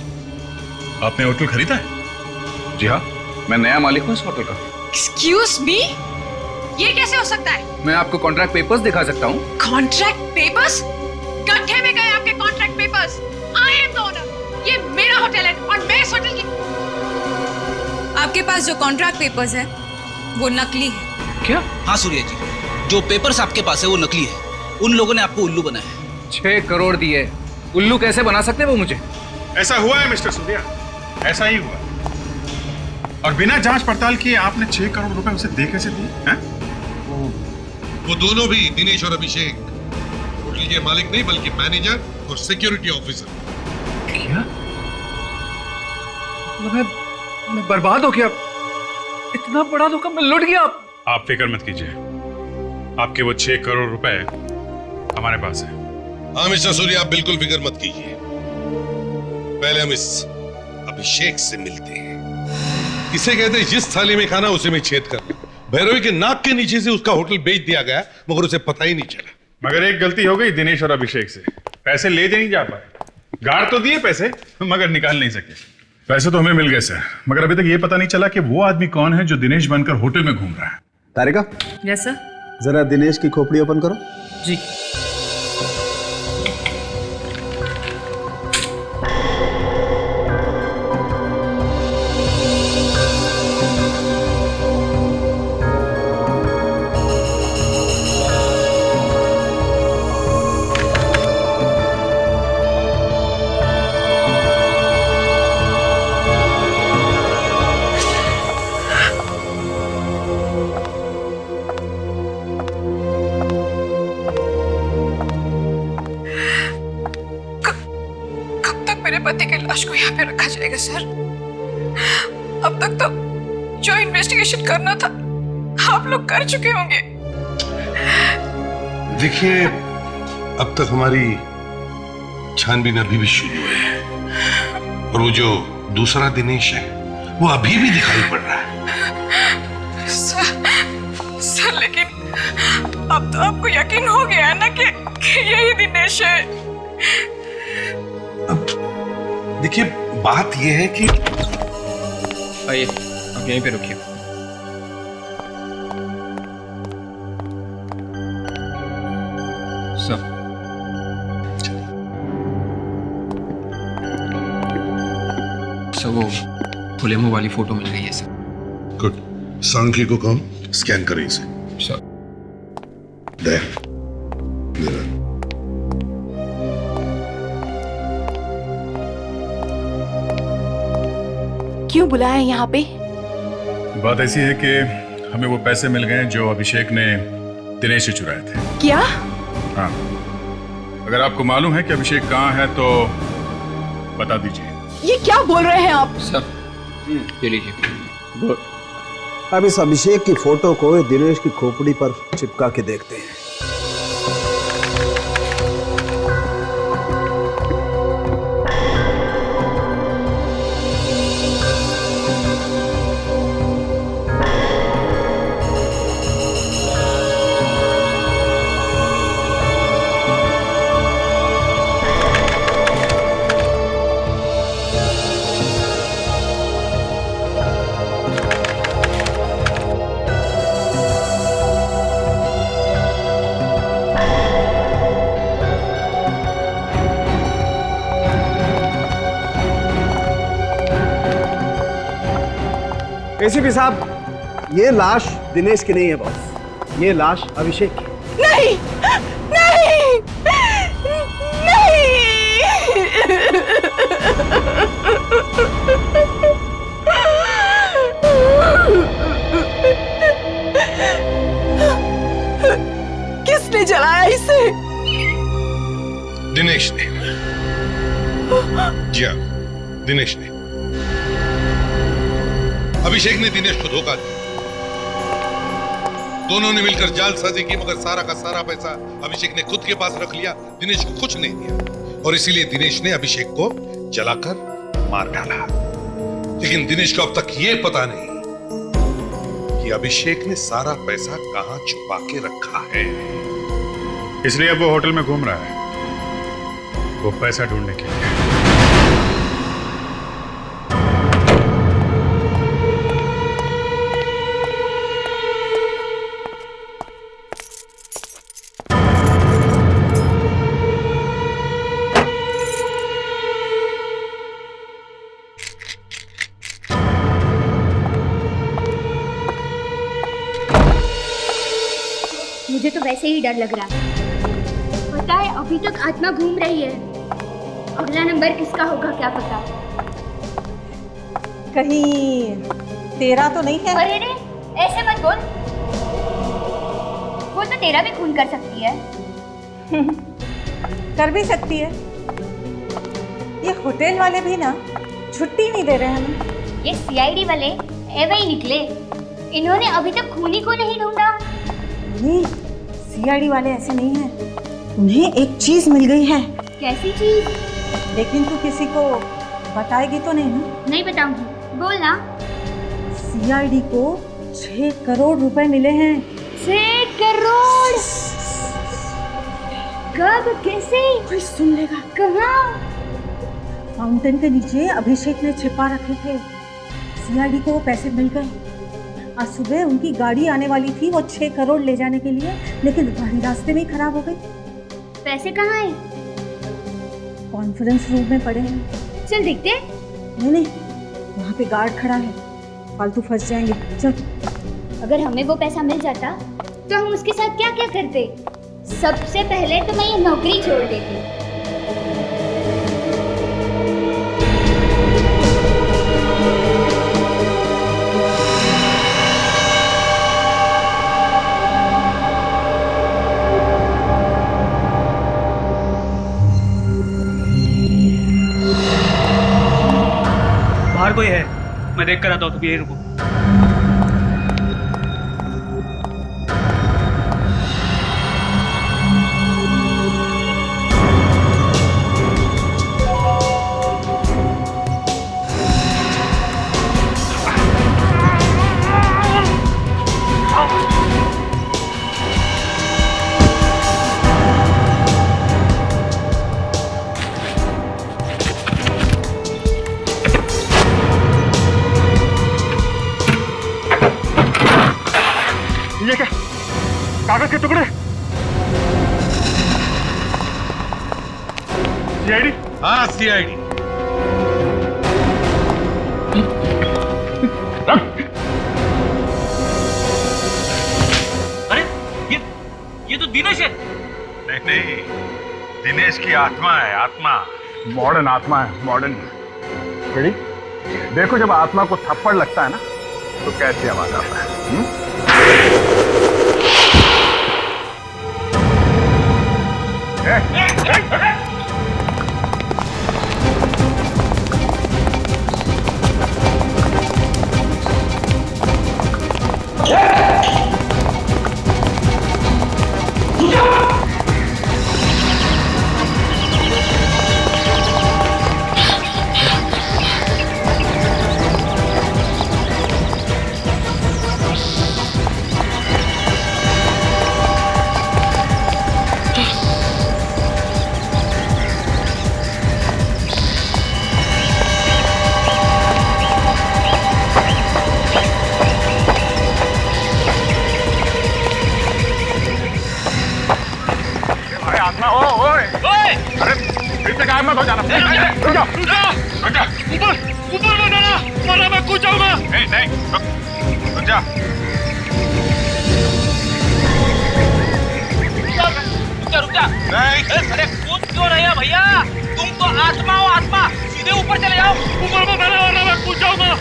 आपने होटल खरीदा है? जी हाँ, मैं नया मालिक हूँ इस होटल का। एक्सक्यूज मी, ये कैसे हो सकता है? मैं आपको कॉन्ट्रैक्ट पेपर्स दिखा सकता हूँ। Contract papers? गड्ढे में गए आपके contract papers. I am the owner, ये मेरा होटल है और मैं इस होटल की। आपके पास जो कॉन्ट्रैक्ट पेपर्स है वो नकली है। क्या? हाँ सूर्य जी, जो पेपर्स आपके पास है वो नकली है। उन लोगों ने आपको उल्लू बनाया। 6 करोड़ दिए, उल्लू कैसे बना सकते हैं वो मुझे? ऐसा हुआ है मिस्टर सूर्या, ऐसा ही हुआ। और बिना जांच पड़ताल किए आपने 6 करोड़ रुपए उसे दे कैसे दिए? वो दोनों भी, दिनेश और अभिषेक, होटल के मालिक नहीं बल्कि मैनेजर और सिक्योरिटी ऑफिसर। क्या? मैं बर्बाद हो गया। इतना बड़ा धोखा मैं लुट गया। आप फिक्र मत कीजिए, आपके वो 6 करोड़ रुपए हमारे पास है। हाँ मिस्टर सूर्या, आप बिल्कुल फिक्र मत कीजिए। पहले हम इस अभिषेक से मिलते हैं। इसे कहते हैं जिस थाली में खाना उसे में छेद कर। भैरवी के नाक के नीचे से उसका होटल बेच दिया गया, मगर उसे पता ही नहीं चला। मगर एक गलती हो गई दिनेश और अभिषेक से, पैसे ले नहीं जा पाए। गाड़ तो दिए पैसे, मगर निकाल नहीं सके। पैसे तो हमें मिल गए सर, मगर अभी तक ये पता नहीं चला कि वो आदमी कौन है जो दिनेश बनकर होटल में घूम रहा है। तारिका, यस सर। जरा दिनेश की खोपड़ी ओपन करो। जी। मेरे पति की लाश को यहाँ पे रखा जाएगा सर? अब तक तो जो इन्वेस्टिगेशन करना था आप लोग कर चुके होंगे। देखिए, अब तक हमारी छानबीन अभी भी शुरू है और वो जो दूसरा दिनेश है वो अभी भी दिखाई पड़ रहा है। सर लेकिन अब तो आपको यकीन हो गया है ना कि यही दिनेश है। अब देखिए, बात यह है कि आइए, आप यहीं पे रुकिए। सर, वो खुले मुंह वाली फोटो मिल गई है सर। गुड। सांख्य को कम स्कैन करें इसे। सर। क्यों बुलाया यहाँ पे? बात ऐसी है कि हमें वो पैसे मिल गए जो अभिषेक ने दिनेश से चुराए थे। क्या? हाँ, अगर आपको मालूम है कि अभिषेक कहाँ है तो बता दीजिए। ये क्या बोल रहे हैं आप? सर, ये लीजिए। अब इस अभिषेक की फोटो को दिनेश की खोपड़ी पर चिपका के देखते हैं। एसीपी साहब, ये लाश दिनेश की नहीं है बॉस, ये लाश अभिषेक की। नहीं, नहीं, नहीं। किसने जलाया इसे? दिनेश ने। जी हाँ, दिनेश ने। अभिषेक ने दिनेश को धोखा दिया। दोनों ने मिलकर जालसाजी की, मगर सारा का सारा पैसा अभिषेक ने खुद के पास रख लिया, दिनेश को कुछ नहीं दिया। और इसीलिए दिनेश ने अभिषेक को जलाकर मार डाला। लेकिन दिनेश को अब तक यह पता नहीं कि अभिषेक ने सारा पैसा कहां छुपा के रखा है। इसलिए अब वो होटल में घूम रहा है, वो पैसा ढूंढने के लिए। मुझे तो वैसे ही डर लग रहा है। पता है अभी तक आत्मा घूम रही है। अगला नंबर किसका होगा क्या पता। कहीं तेरा तो नहीं है? अरे रे, ऐसे मत बोल। वो तो तेरा भी खून कर सकती है। कर भी सकती है। ये होटल वाले भी ना छुट्टी नहीं दे रहे हमें। ये सीआईडी वाले ऐवे ही निकले। इन्होंने अभी तक खूनी को नहीं ढूंढा। नहीं, सीआईडी वाले ऐसे नहीं हैं। उन्हें एक चीज मिल गई है। कैसी चीज? लेकिन तू किसी को बताएगी तो नहीं ना? नहीं बताऊंगी, बोल ना। सीआईडी को 6 करोड़ रुपए मिले हैं। 6 करोड़? कब, कैसे? कोई सुन लेगा। कहाँ? फाउंटेन के नीचे अभिषेक ने छिपा रखे थे। सीआईडी को वो पैसे मिल गए। आज सुबह उनकी गाड़ी आने वाली थी वो 6 करोड़ ले जाने के लिए, लेकिन गाड़ी रास्ते में ही खराब हो गई। पैसे कहाँ हैं? कॉन्फ्रेंस रूम में पड़े हैं। चल देखते। नहीं, वहाँ पे गार्ड खड़ा है, फालतू फंस जाएंगे। चल। अगर हमें वो पैसा मिल जाता तो हम उसके साथ क्या क्या करते? सबसे पहले तो मैं ये नौकरी छोड़ देती। बाहर कोई है? मैं देख कर आता हूँ, तुम यहीं रुको। ये क्या? कागज के टुकड़े? सीआईडी? हाँ, सीआईडी। अरे ये तो दिनेश है। नहीं, दिनेश की आत्मा है, आत्मा। मॉडर्न आत्मा है, मॉडर्न। रेडी? देखो, जब आत्मा को थप्पड़ लगता है ना तो कैसे आवाज आता है। मत हो जाना। रुक जाओ, रुक जाओ, रुक जा। ऊपर मत आना, वरना मैं कूद जाऊंगा। नहीं, रुक जा। रुक जा। अरे कूद क्यों रहे हो भैया? तुम तो आत्मा हो, आत्मा। सीधे ऊपर चले जाओ। ऊपर मत आना, वरना मैं कूद जाऊंगा।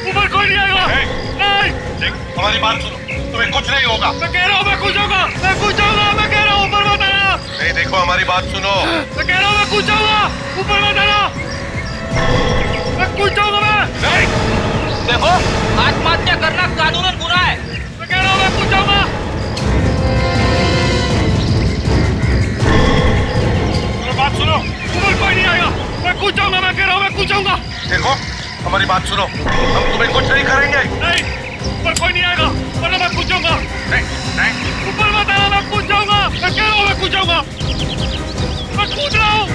ऊपर कोई नहीं आएगा। नहीं। देख, हमारी बात सुनो, तुम्हें कुछ नहीं होगा। मैं कह रहा हूँ मैं कूद जाऊंगा, मैं कूद जाऊंगा, मैं कह रहा हूँ ऊपर मत आना। नहीं, देखो हमारी बात सुनो। मैं कह रहा हूँ मैं कूद जाऊंगा, ऊपर मत आना। मैं कूद जाऊंगा मैं। नहीं। देखो, आत्महत्या करना कानूनन गुनाह है। मैं कह रहा हूँ मैं कूद जाऊंगा। बात सुनो, ऊपर कोई नहीं आएगा। मैं कूद जाऊंगा, मैं कह रहा हूँ मैं कूद जाऊंगा। देखो, हमारी बात सुनो, हम तुम्हें कुछ नहीं करेंगे। नहीं, ऊपर कोई नहीं आएगा। वरना मैं कूद जाऊंगा। ऊपर मत आना, मैं कूद जाऊंगा। मैं कह रहा हूँ मैं कूद जाऊंगा। मैं कूद रहा हूँ।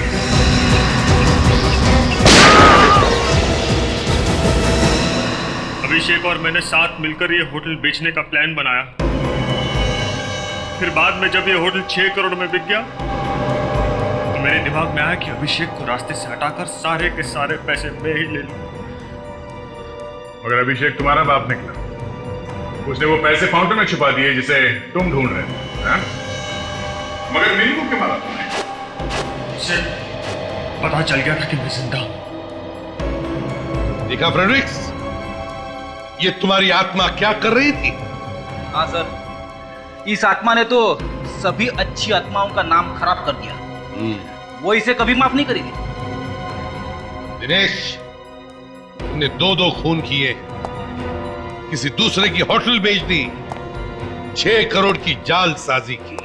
अभिषेक और मैंने साथ मिलकर ये होटल बेचने का प्लान बनाया। फिर बाद में जब ये होटल 6 करोड़ में बिक गया तो मेरे दिमाग में आया कि अभिषेक को रास्ते से हटाकर सारे के सारे पैसे मैं ही ले लूं। मगर अभिषेक तुम्हारा बाप निकला, उसने वो पैसे फाउंटेन में छुपा दिए जिसे तुम ढूंढ रहे थे, हाँ? मगर मेरी को क्यों मारा तुमने? उसे पता चल गया था कि मैं जिंदा हूं। देखा फ्रेडरिक्स, ये तुम्हारी आत्मा क्या कर रही थी? हाँ सर, इस आत्मा ने तो सभी अच्छी आत्माओं का नाम खराब कर दिया। वो इसे कभी माफ नहीं करेगी। दिनेश, तुमने 2 खून किए, किसी दूसरे की होटल बेच दी, 6 करोड़ की जालसाजी की।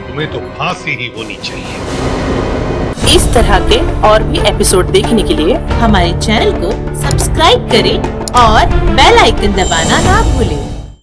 तुम्हें तो फांसी ही होनी चाहिए। इस तरह के और भी एपिसोड देखने के लिए हमारे चैनल को सब्सक्राइब करें और बेल आइकन दबाना ना भूलें।